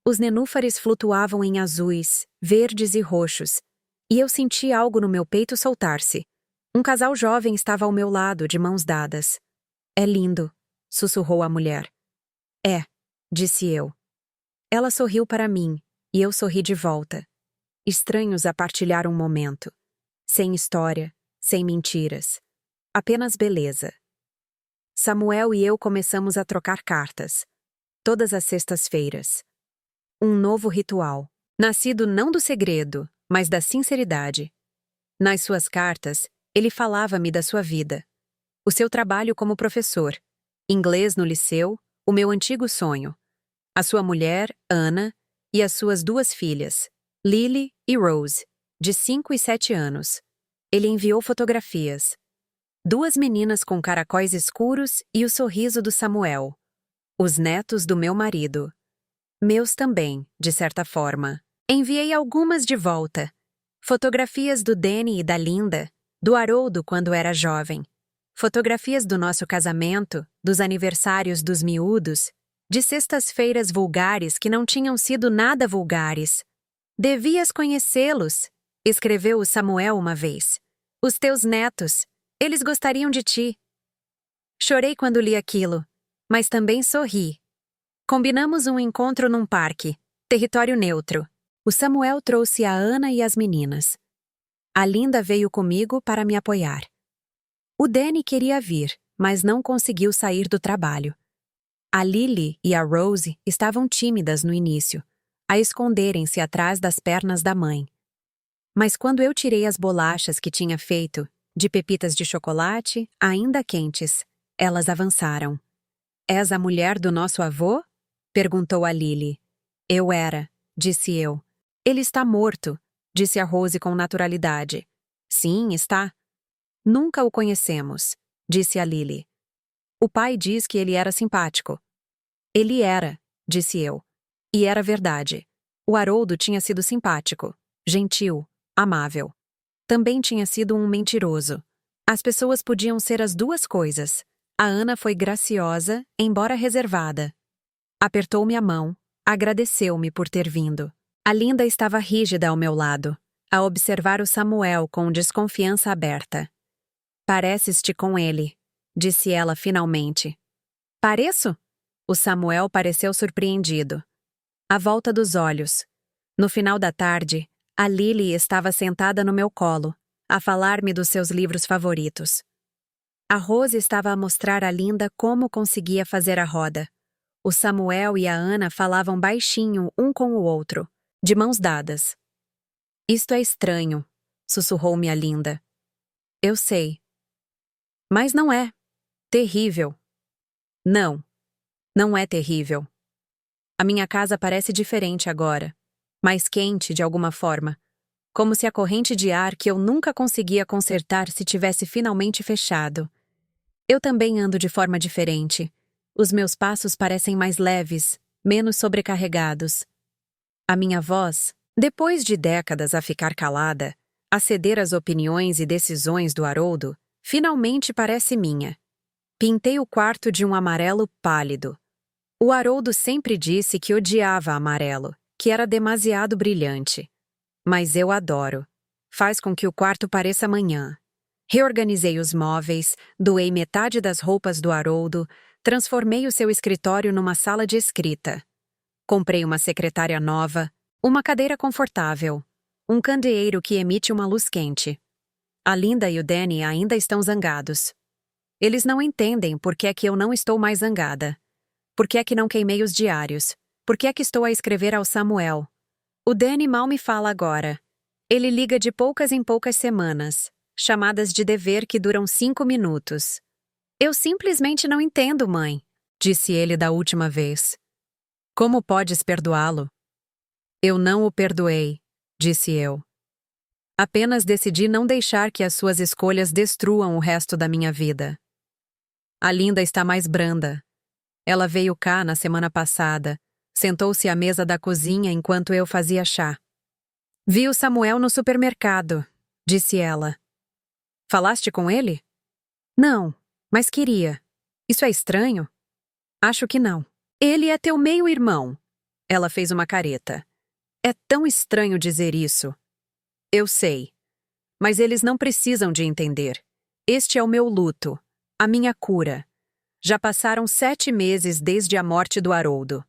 Os nenúfares flutuavam em azuis, verdes e roxos, e eu senti algo no meu peito soltar-se. Um casal jovem estava ao meu lado, de mãos dadas. É lindo, sussurrou a mulher. É, disse eu. Ela sorriu para mim, e eu sorri de volta. Estranhos a partilhar um momento. Sem história, sem mentiras. Apenas beleza. Samuel e eu começamos a trocar cartas. Todas as sextas-feiras. Um novo ritual. Nascido não do segredo, mas da sinceridade. Nas suas cartas, ele falava-me da sua vida. O seu trabalho como professor. Inglês no liceu, o meu antigo sonho. A sua mulher, Ana, e as suas 2 filhas, Lily e Rose, de 5 e 7 anos. Ele enviou fotografias. 2 meninas com caracóis escuros e o sorriso do Samuel. Os netos do meu marido. Meus também, de certa forma. Enviei algumas de volta. Fotografias do Danny e da Linda, do Haroldo quando era jovem. Fotografias do nosso casamento, dos aniversários dos miúdos, de sextas-feiras vulgares que não tinham sido nada vulgares. Devias conhecê-los, escreveu o Samuel uma vez. Os teus netos, eles gostariam de ti. Chorei quando li aquilo, mas também sorri. Combinamos um encontro num parque, território neutro. O Samuel trouxe a Ana e as meninas. A Linda veio comigo para me apoiar. O Danny queria vir, mas não conseguiu sair do trabalho. A Lily e a Rose estavam tímidas no início, a esconderem-se atrás das pernas da mãe. Mas quando eu tirei as bolachas que tinha feito, de pepitas de chocolate, ainda quentes, elas avançaram. És a mulher do nosso avô? Perguntou a Lily. Eu era, disse eu. Ele está morto, disse a Rose com naturalidade. Sim, está. Nunca o conhecemos, disse a Lily. O pai diz que ele era simpático. Ele era, disse eu. E era verdade. O Haroldo tinha sido simpático, gentil, amável. Também tinha sido um mentiroso. As pessoas podiam ser as 2 coisas. A Ana foi graciosa, embora reservada. Apertou-me a mão, agradeceu-me por ter vindo. A Linda estava rígida ao meu lado, a observar o Samuel com desconfiança aberta. Pareces-te com ele, disse ela finalmente. Pareço? O Samuel pareceu surpreendido. À volta dos olhos. No final da tarde, a Lily estava sentada no meu colo, a falar-me dos seus livros favoritos. A Rose estava a mostrar à Linda como conseguia fazer a roda. O Samuel e a Ana falavam baixinho um com o outro, de mãos dadas. Isto é estranho, sussurrou-me a Linda. Eu sei. Mas não é. Terrível. Não. Não é terrível. A minha casa parece diferente agora. Mais quente, de alguma forma. Como se a corrente de ar que eu nunca conseguia consertar se tivesse finalmente fechado. Eu também ando de forma diferente. Os meus passos parecem mais leves, menos sobrecarregados. A minha voz, depois de décadas a ficar calada, a ceder às opiniões e decisões do Haroldo, finalmente parece minha. Pintei o quarto de um amarelo pálido. O Haroldo sempre disse que odiava amarelo, que era demasiado brilhante. Mas eu adoro. Faz com que o quarto pareça manhã. Reorganizei os móveis, doei metade das roupas do Haroldo, transformei o seu escritório numa sala de escrita. Comprei uma secretária nova, uma cadeira confortável, um candeeiro que emite uma luz quente. A Linda e o Danny ainda estão zangados. Eles não entendem por que é que eu não estou mais zangada. Por que é que não queimei os diários? Por que é que estou a escrever ao Samuel? O Danny mal me fala agora. Ele liga de poucas em poucas semanas, chamadas de dever que duram 5 minutos. Eu simplesmente não entendo, mãe, disse ele da última vez. Como podes perdoá-lo? Eu não o perdoei, disse eu. Apenas decidi não deixar que as suas escolhas destruam o resto da minha vida. A Linda está mais branda. Ela veio cá na semana passada, sentou-se à mesa da cozinha enquanto eu fazia chá. Vi o Samuel no supermercado, disse ela. Falaste com ele? Não, mas queria. Isso é estranho? Acho que não. Ele é teu meio-irmão. Ela fez uma careta. É tão estranho dizer isso. Eu sei. Mas eles não precisam de entender. Este é o meu luto. A minha cura. Já passaram 7 meses desde a morte do Haroldo.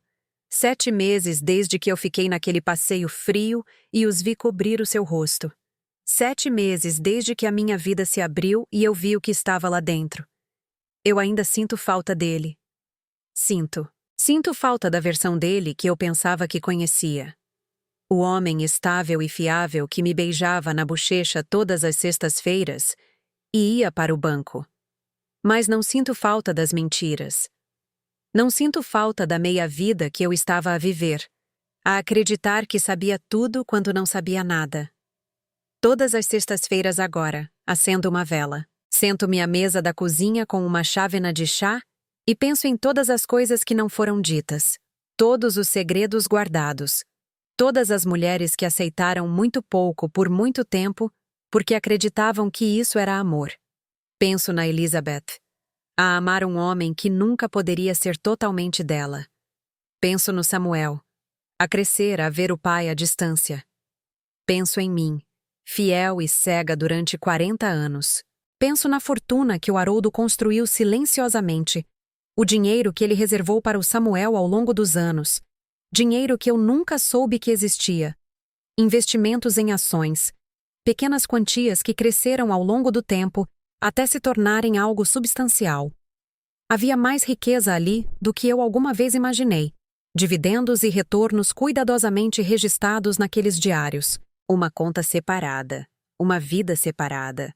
7 meses desde que eu fiquei naquele passeio frio e os vi cobrir o seu rosto. 7 meses desde que a minha vida se abriu e eu vi o que estava lá dentro. Eu ainda sinto falta dele. Sinto falta da versão dele que eu pensava que conhecia. O homem estável e fiável que me beijava na bochecha todas as sextas-feiras e ia para o banco. Mas não sinto falta das mentiras. Não sinto falta da meia-vida que eu estava a viver, a acreditar que sabia tudo quando não sabia nada. Todas as sextas-feiras agora, acendo uma vela, sento-me à mesa da cozinha com uma chávena de chá e penso em todas as coisas que não foram ditas, todos os segredos guardados, todas as mulheres que aceitaram muito pouco por muito tempo porque acreditavam que isso era amor. Penso na Elizabeth, a amar um homem que nunca poderia ser totalmente dela. Penso no Samuel, a crescer, a ver o pai à distância. Penso em mim, fiel e cega durante 40 anos. Penso na fortuna que o Haroldo construiu silenciosamente, o dinheiro que ele reservou para o Samuel ao longo dos anos, dinheiro que eu nunca soube que existia, investimentos em ações, pequenas quantias que cresceram ao longo do tempo até se tornarem algo substancial. Havia mais riqueza ali do que eu alguma vez imaginei, dividendos e retornos cuidadosamente registrados naqueles diários, uma conta separada, uma vida separada.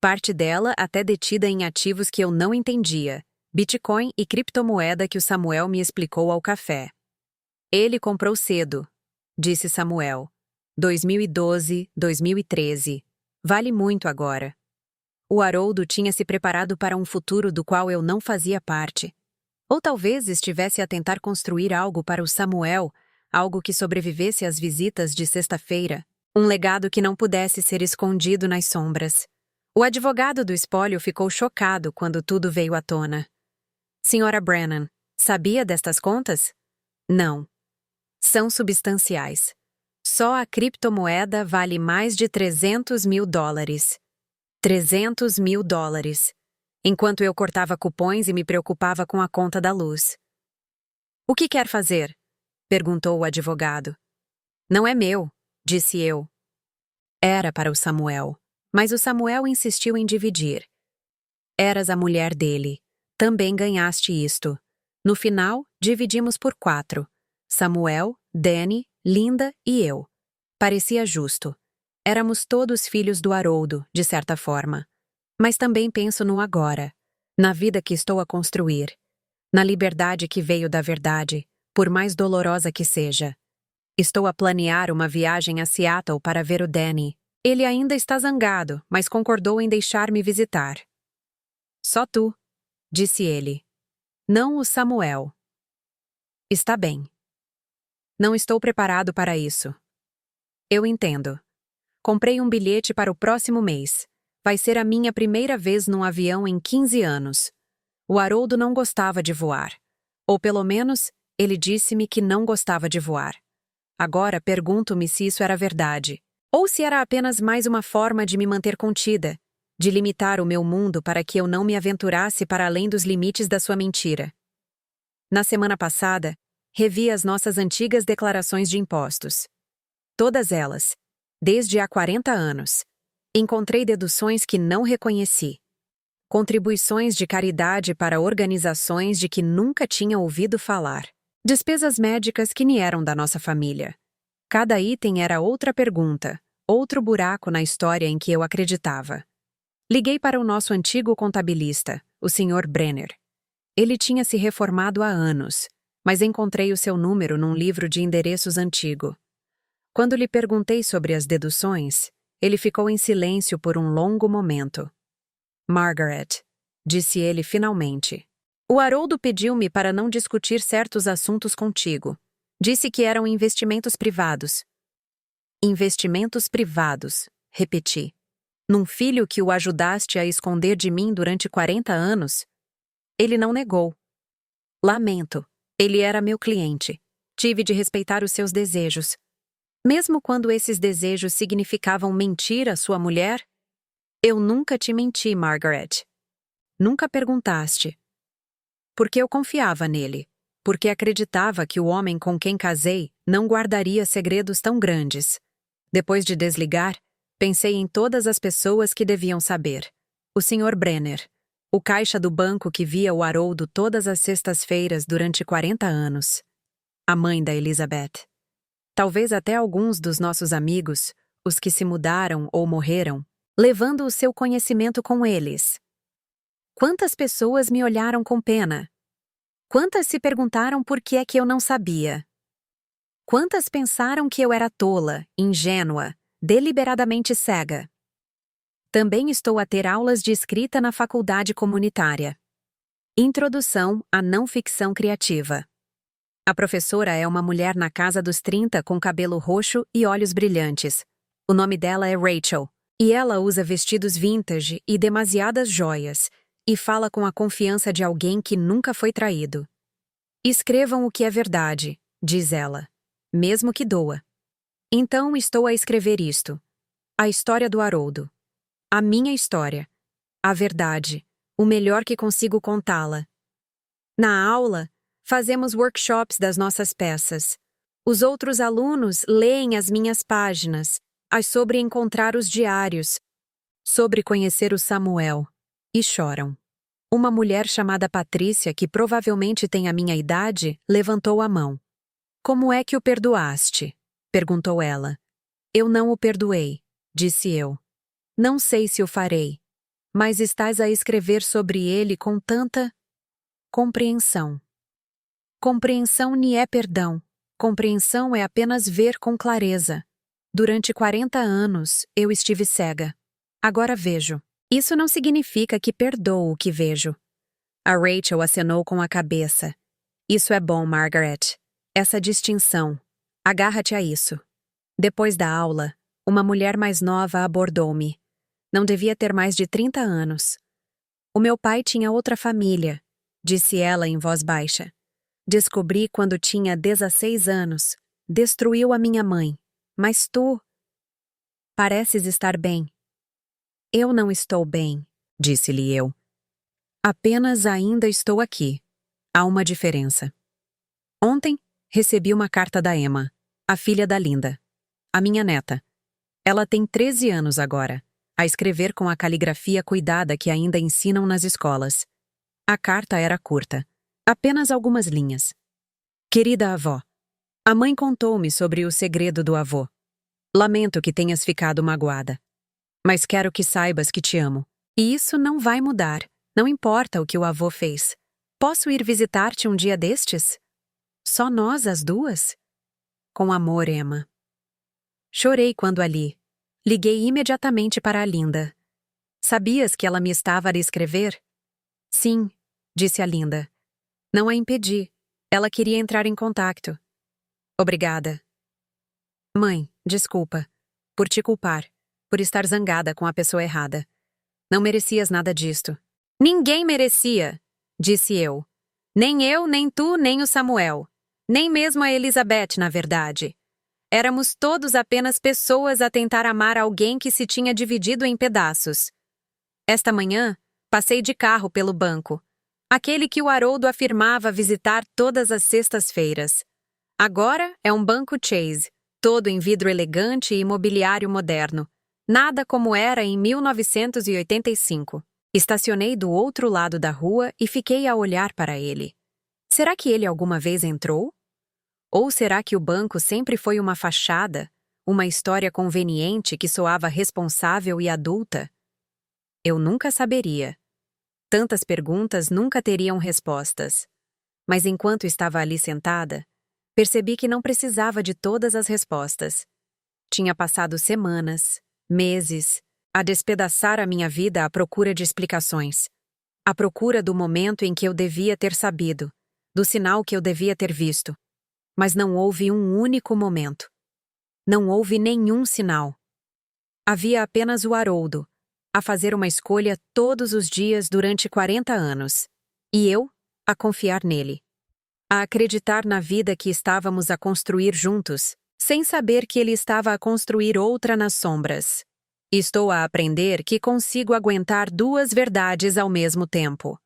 Parte dela até detida em ativos que eu não entendia, Bitcoin e criptomoeda que o Samuel me explicou ao café. Ele comprou cedo, disse Samuel. 2012, 2013. Vale muito agora. O Haroldo tinha se preparado para um futuro do qual eu não fazia parte. Ou talvez estivesse a tentar construir algo para o Samuel, algo que sobrevivesse às visitas de sexta-feira, um legado que não pudesse ser escondido nas sombras. O advogado do espólio ficou chocado quando tudo veio à tona. Senhora Brennan, sabia destas contas? Não. São substanciais. Só a criptomoeda vale mais de $300 mil. $300 mil. Enquanto eu cortava cupons e me preocupava com a conta da luz. O que quer fazer? Perguntou o advogado. Não é meu, disse eu. Era para o Samuel, mas o Samuel insistiu em dividir. Eras a mulher dele. Também ganhaste isto. No final, dividimos por 4. Samuel, Danny, Linda e eu. Parecia justo. Éramos todos filhos do Haroldo, de certa forma. Mas também penso no agora, na vida que estou a construir, na liberdade que veio da verdade, por mais dolorosa que seja. Estou a planear uma viagem a Seattle para ver o Danny. Ele ainda está zangado, mas concordou em deixar-me visitar. Só tu, disse ele. Não o Samuel. Está bem. Não estou preparado para isso. Eu entendo. Comprei um bilhete para o próximo mês. Vai ser a minha primeira vez num avião em 15 anos. O Haroldo não gostava de voar. Ou pelo menos, ele disse-me que não gostava de voar. Agora pergunto-me se isso era verdade. Ou se era apenas mais uma forma de me manter contida, de limitar o meu mundo para que eu não me aventurasse para além dos limites da sua mentira. Na semana passada, revi as nossas antigas declarações de impostos. Todas elas, desde há 40 anos. Encontrei deduções que não reconheci. Contribuições de caridade para organizações de que nunca tinha ouvido falar. Despesas médicas que nem eram da nossa família. Cada item era outra pergunta, outro buraco na história em que eu acreditava. Liguei para o nosso antigo contabilista, o Sr. Brenner. Ele tinha se reformado há anos, mas encontrei o seu número num livro de endereços antigo. Quando lhe perguntei sobre as deduções, ele ficou em silêncio por um longo momento. Margaret, disse ele finalmente. O Haroldo pediu-me para não discutir certos assuntos contigo. Disse que eram investimentos privados. Investimentos privados, repeti. Num filho que o ajudaste a esconder de mim durante 40 anos? Ele não negou. Lamento, ele era meu cliente. Tive de respeitar os seus desejos. Mesmo quando esses desejos significavam mentir à sua mulher? Eu nunca te menti, Margaret. Nunca perguntaste. Porque eu confiava nele. Porque acreditava que o homem com quem casei não guardaria segredos tão grandes. Depois de desligar, pensei em todas as pessoas que deviam saber. O Sr. Brenner, o caixa do banco que via o Haroldo todas as sextas-feiras durante 40 anos. A mãe da Elizabeth. Talvez até alguns dos nossos amigos, os que se mudaram ou morreram, levando o seu conhecimento com eles. Quantas pessoas me olharam com pena? Quantas se perguntaram por que é que eu não sabia? Quantas pensaram que eu era tola, ingênua, deliberadamente cega? Também estou a ter aulas de escrita na faculdade comunitária. Introdução à não ficção criativa. A professora é uma mulher na casa dos 30 com cabelo roxo e olhos brilhantes. O nome dela é Rachel, e ela usa vestidos vintage e demasiadas joias, e fala com a confiança de alguém que nunca foi traído. Escrevam o que é verdade, diz ela, mesmo que doa. Então estou a escrever isto. A história do Haroldo. A minha história. A verdade. O melhor que consigo contá-la. Na aula, fazemos workshops das nossas peças. Os outros alunos leem as minhas páginas, as sobre encontrar os diários, sobre conhecer o Samuel, e choram. Uma mulher chamada Patrícia, que provavelmente tem a minha idade, levantou a mão. Como é que o perdoaste? Perguntou ela. Eu não o perdoei, disse eu. Não sei se o farei, mas estás a escrever sobre ele com tanta compreensão. Compreensão nem é perdão. Compreensão é apenas ver com clareza. Durante 40 anos, eu estive cega. Agora vejo. Isso não significa que perdoo o que vejo. A Rachel acenou com a cabeça. Isso é bom, Margaret. Essa distinção. Agarra-te a isso. Depois da aula, uma mulher mais nova abordou-me. Não devia ter mais de 30 anos. O meu pai tinha outra família, disse ela em voz baixa. Descobri quando tinha 16 anos. Destruiu a minha mãe. Mas tu... pareces estar bem. Eu não estou bem, disse-lhe eu. Apenas ainda estou aqui. Há uma diferença. Ontem, recebi uma carta da Emma, a filha da Linda, a minha neta. Ela tem 13 anos agora, a escrever com a caligrafia cuidada que ainda ensinam nas escolas. A carta era curta, apenas algumas linhas. Querida avó, a mãe contou-me sobre o segredo do avô. Lamento que tenhas ficado magoada. Mas quero que saibas que te amo. E isso não vai mudar, não importa o que o avô fez. Posso ir visitar-te um dia destes? Só nós, as duas? Com amor, Emma. Chorei quando a li. Liguei imediatamente para a Linda. Sabias que ela me estava a escrever? Sim, disse a Linda. Não a impedi. Ela queria entrar em contato. Obrigada. Mãe, desculpa. Por te culpar. Por estar zangada com a pessoa errada. Não merecias nada disto. Ninguém merecia, disse eu. Nem eu, nem tu, nem o Samuel. Nem mesmo a Elizabeth, na verdade. Éramos todos apenas pessoas a tentar amar alguém que se tinha dividido em pedaços. Esta manhã, passei de carro pelo banco. Aquele que o Haroldo afirmava visitar todas as sextas-feiras. Agora é um banco Chase, todo em vidro elegante e mobiliário moderno. Nada como era em 1985. Estacionei do outro lado da rua e fiquei a olhar para ele. Será que ele alguma vez entrou? Ou será que o banco sempre foi uma fachada, uma história conveniente que soava responsável e adulta? Eu nunca saberia. Tantas perguntas nunca teriam respostas. Mas enquanto estava ali sentada, percebi que não precisava de todas as respostas. Tinha passado semanas, meses, a despedaçar a minha vida à procura de explicações. À procura do momento em que eu devia ter sabido, do sinal que eu devia ter visto. Mas não houve um único momento. Não houve nenhum sinal. Havia apenas o Haroldo, a fazer uma escolha todos os dias durante 40 anos. E eu, a confiar nele. A acreditar na vida que estávamos a construir juntos, sem saber que ele estava a construir outra nas sombras. Estou a aprender que consigo aguentar duas verdades ao mesmo tempo.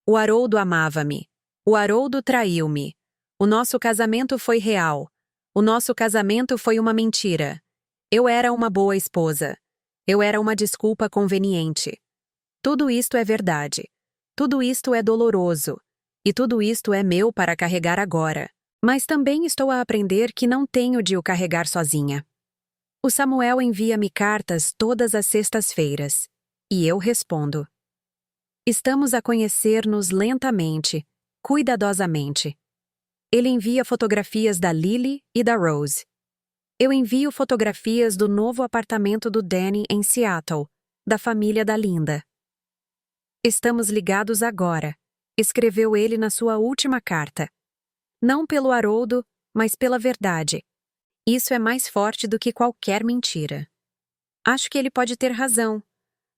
O Haroldo amava-me. O Haroldo traiu-me. O nosso casamento foi real. O nosso casamento foi uma mentira. Eu era uma boa esposa. Eu era uma desculpa conveniente. Tudo isto é verdade. Tudo isto é doloroso. E tudo isto é meu para carregar agora. Mas também estou a aprender que não tenho de o carregar sozinha. O Samuel envia-me cartas todas as sextas-feiras. E eu respondo. Estamos a conhecer-nos lentamente, cuidadosamente. Ele envia fotografias da Lily e da Rose. Eu envio fotografias do novo apartamento do Danny em Seattle, da família da Linda. Estamos ligados agora, escreveu ele na sua última carta. Não pelo Haroldo, mas pela verdade. Isso é mais forte do que qualquer mentira. Acho que ele pode ter razão.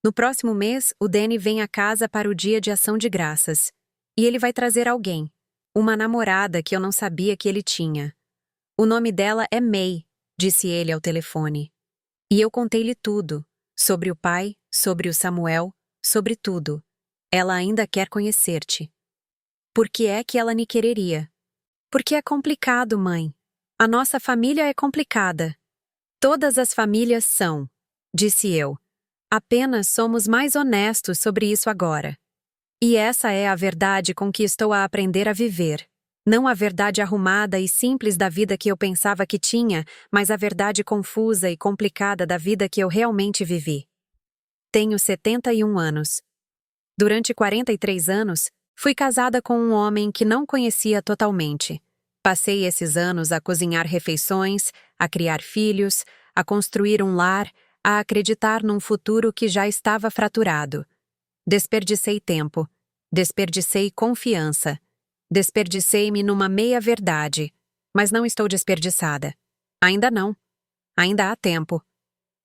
No próximo mês, o Danny vem à casa para o Dia de Ação de Graças. E ele vai trazer alguém. Uma namorada que eu não sabia que ele tinha. O nome dela é May, disse ele ao telefone. E eu contei-lhe tudo. Sobre o pai, sobre o Samuel, sobre tudo. Ela ainda quer conhecer-te. Por que é que ela me quereria? Porque é complicado, mãe. A nossa família é complicada. Todas as famílias são, disse eu. Apenas somos mais honestos sobre isso agora. E essa é a verdade com que estou a aprender a viver. Não a verdade arrumada e simples da vida que eu pensava que tinha, mas a verdade confusa e complicada da vida que eu realmente vivi. Tenho 71 anos. Durante 43 anos, fui casada com um homem que não conhecia totalmente. Passei esses anos a cozinhar refeições, a criar filhos, a construir um lar, a acreditar num futuro que já estava fraturado. Desperdicei tempo, desperdicei confiança, desperdicei-me numa meia-verdade, mas não estou desperdiçada. Ainda não. Ainda há tempo.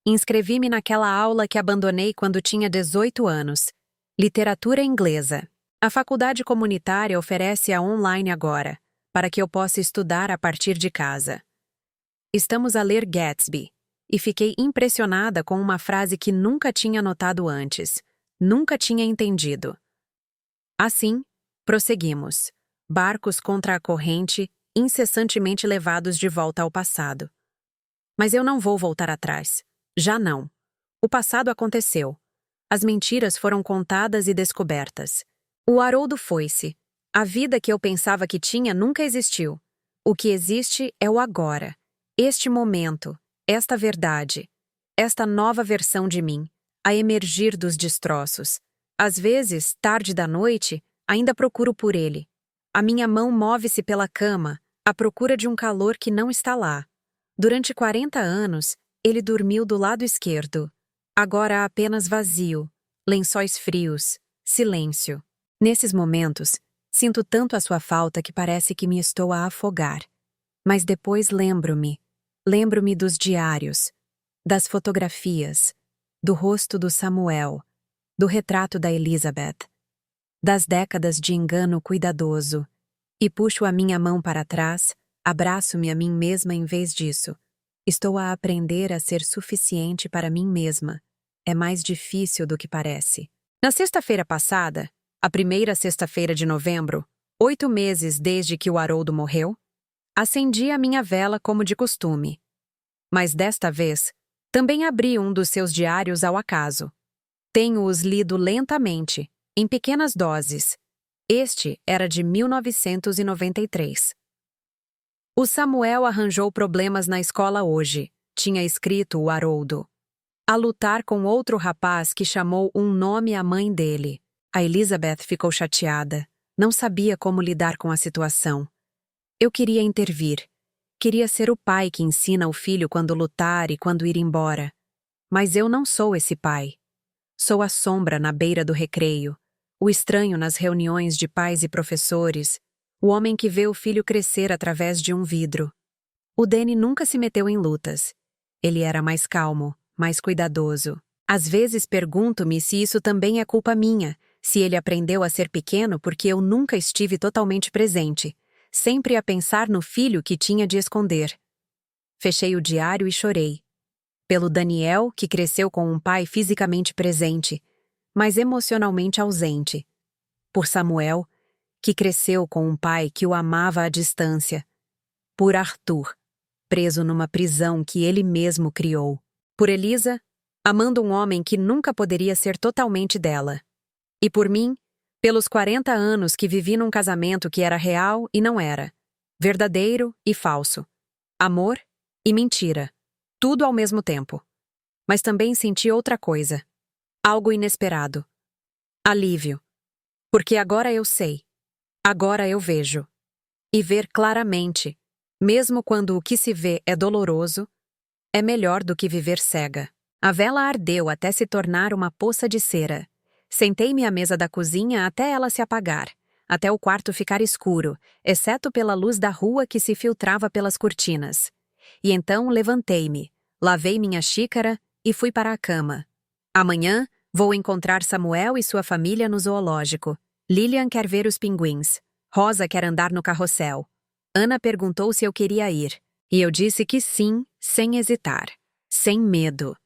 Inscrevi-me naquela aula que abandonei quando tinha 18 anos. Literatura inglesa. A faculdade comunitária oferece-a online agora, para que eu possa estudar a partir de casa. Estamos a ler Gatsby, e fiquei impressionada com uma frase que nunca tinha notado antes. Nunca tinha entendido. Assim, prosseguimos. Barcos contra a corrente, incessantemente levados de volta ao passado. Mas eu não vou voltar atrás. Já não. O passado aconteceu. As mentiras foram contadas e descobertas. O Haroldo foi-se. A vida que eu pensava que tinha nunca existiu. O que existe é o agora. Este momento, esta verdade, esta nova versão de mim, a emergir dos destroços. Às vezes, tarde da noite, ainda procuro por ele. A minha mão move-se pela cama, à procura de um calor que não está lá. Durante 40 anos, ele dormiu do lado esquerdo. Agora há apenas vazio, lençóis frios, silêncio. Nesses momentos, Sinto tanto a sua falta que parece que me estou a afogar. Mas depois lembro-me dos diários, das fotografias, do rosto do Samuel, do retrato da Elizabeth, das décadas de engano cuidadoso, e puxo a minha mão para trás, abraço-me a mim mesma em vez disso. Estou a aprender a ser suficiente para mim mesma. É mais difícil do que parece. Na sexta-feira passada, a primeira sexta-feira de novembro, 8 meses desde que o Haroldo morreu, acendi a minha vela como de costume. Mas desta vez, também abri um dos seus diários ao acaso. Tenho-os lido lentamente, em pequenas doses. Este era de 1993. O Samuel arranjou problemas na escola hoje, tinha escrito o Haroldo. A lutar com outro rapaz que chamou um nome à mãe dele. A Elizabeth ficou chateada. Não sabia como lidar com a situação. Eu queria intervir. Queria ser o pai que ensina o filho quando lutar e quando ir embora. Mas eu não sou esse pai. Sou a sombra na beira do recreio, o estranho nas reuniões de pais e professores, o homem que vê o filho crescer através de um vidro. O Danny nunca se meteu em lutas. Ele era mais calmo, mais cuidadoso. Às vezes pergunto-me se isso também é culpa minha, se ele aprendeu a ser pequeno porque eu nunca estive totalmente presente, sempre a pensar no filho que tinha de esconder. Fechei o diário e chorei. Pelo Daniel, que cresceu com um pai fisicamente presente, mas emocionalmente ausente. Por Samuel, que cresceu com um pai que o amava à distância. Por Arthur, preso numa prisão que ele mesmo criou. Por Elisa, amando um homem que nunca poderia ser totalmente dela. E por mim, pelos 40 anos que vivi num casamento que era real e não era. Verdadeiro e falso. Amor e mentira. Tudo ao mesmo tempo. Mas também senti outra coisa. Algo inesperado. Alívio. Porque agora eu sei. Agora eu vejo. E ver claramente, mesmo quando o que se vê é doloroso, é melhor do que viver cega. A vela ardeu até se tornar uma poça de cera. Sentei-me à mesa da cozinha até ela se apagar, até o quarto ficar escuro, exceto pela luz da rua que se filtrava pelas cortinas. E então levantei-me, lavei minha xícara e fui para a cama. Amanhã vou encontrar Samuel e sua família no zoológico. Lilian quer ver os pinguins. Rosa quer andar no carrossel. Ana perguntou se eu queria ir. E eu disse que sim, sem hesitar. Sem medo.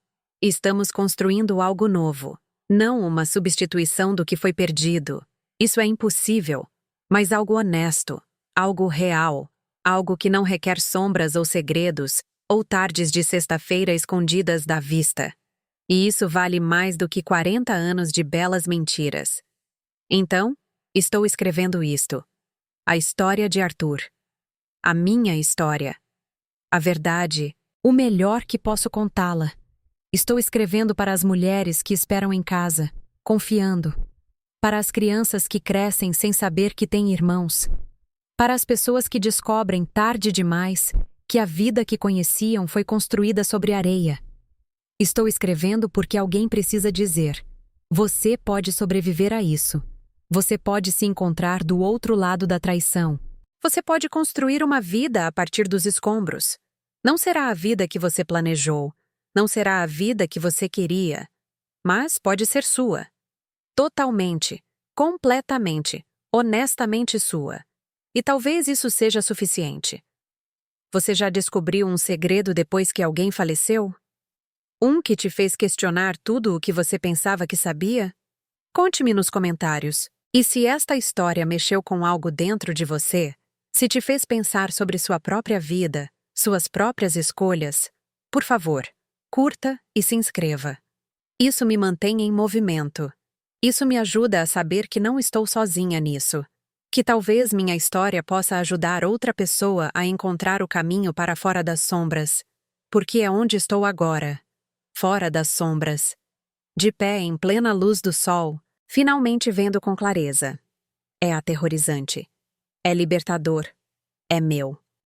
Estamos construindo algo novo. Não uma substituição do que foi perdido. Isso é impossível. Mas algo honesto. Algo real. Algo que não requer sombras ou segredos, ou tardes de sexta-feira escondidas da vista. E isso vale mais do que 40 anos de belas mentiras. Então, estou escrevendo isto. A história de Arthur. A minha história. A verdade, o melhor que posso contá-la. Estou escrevendo para as mulheres que esperam em casa, confiando. Para as crianças que crescem sem saber que têm irmãos. Para as pessoas que descobrem tarde demais que a vida que conheciam foi construída sobre areia. Estou escrevendo porque alguém precisa dizer: você pode sobreviver a isso. Você pode se encontrar do outro lado da traição. Você pode construir uma vida a partir dos escombros. Não será a vida que você planejou. Não será a vida que você queria. Mas pode ser sua. Totalmente, completamente, honestamente sua. E talvez isso seja suficiente. Você já descobriu um segredo depois que alguém faleceu? Um que te fez questionar tudo o que você pensava que sabia? Conte-me nos comentários. E se esta história mexeu com algo dentro de você, se te fez pensar sobre sua própria vida, suas próprias escolhas, por favor, curta e se inscreva. Isso me mantém em movimento. Isso me ajuda a saber que não estou sozinha nisso. Que talvez minha história possa ajudar outra pessoa a encontrar o caminho para fora das sombras. Porque é onde estou agora. Fora das sombras. De pé em plena luz do sol, finalmente vendo com clareza. É aterrorizante. É libertador. É meu.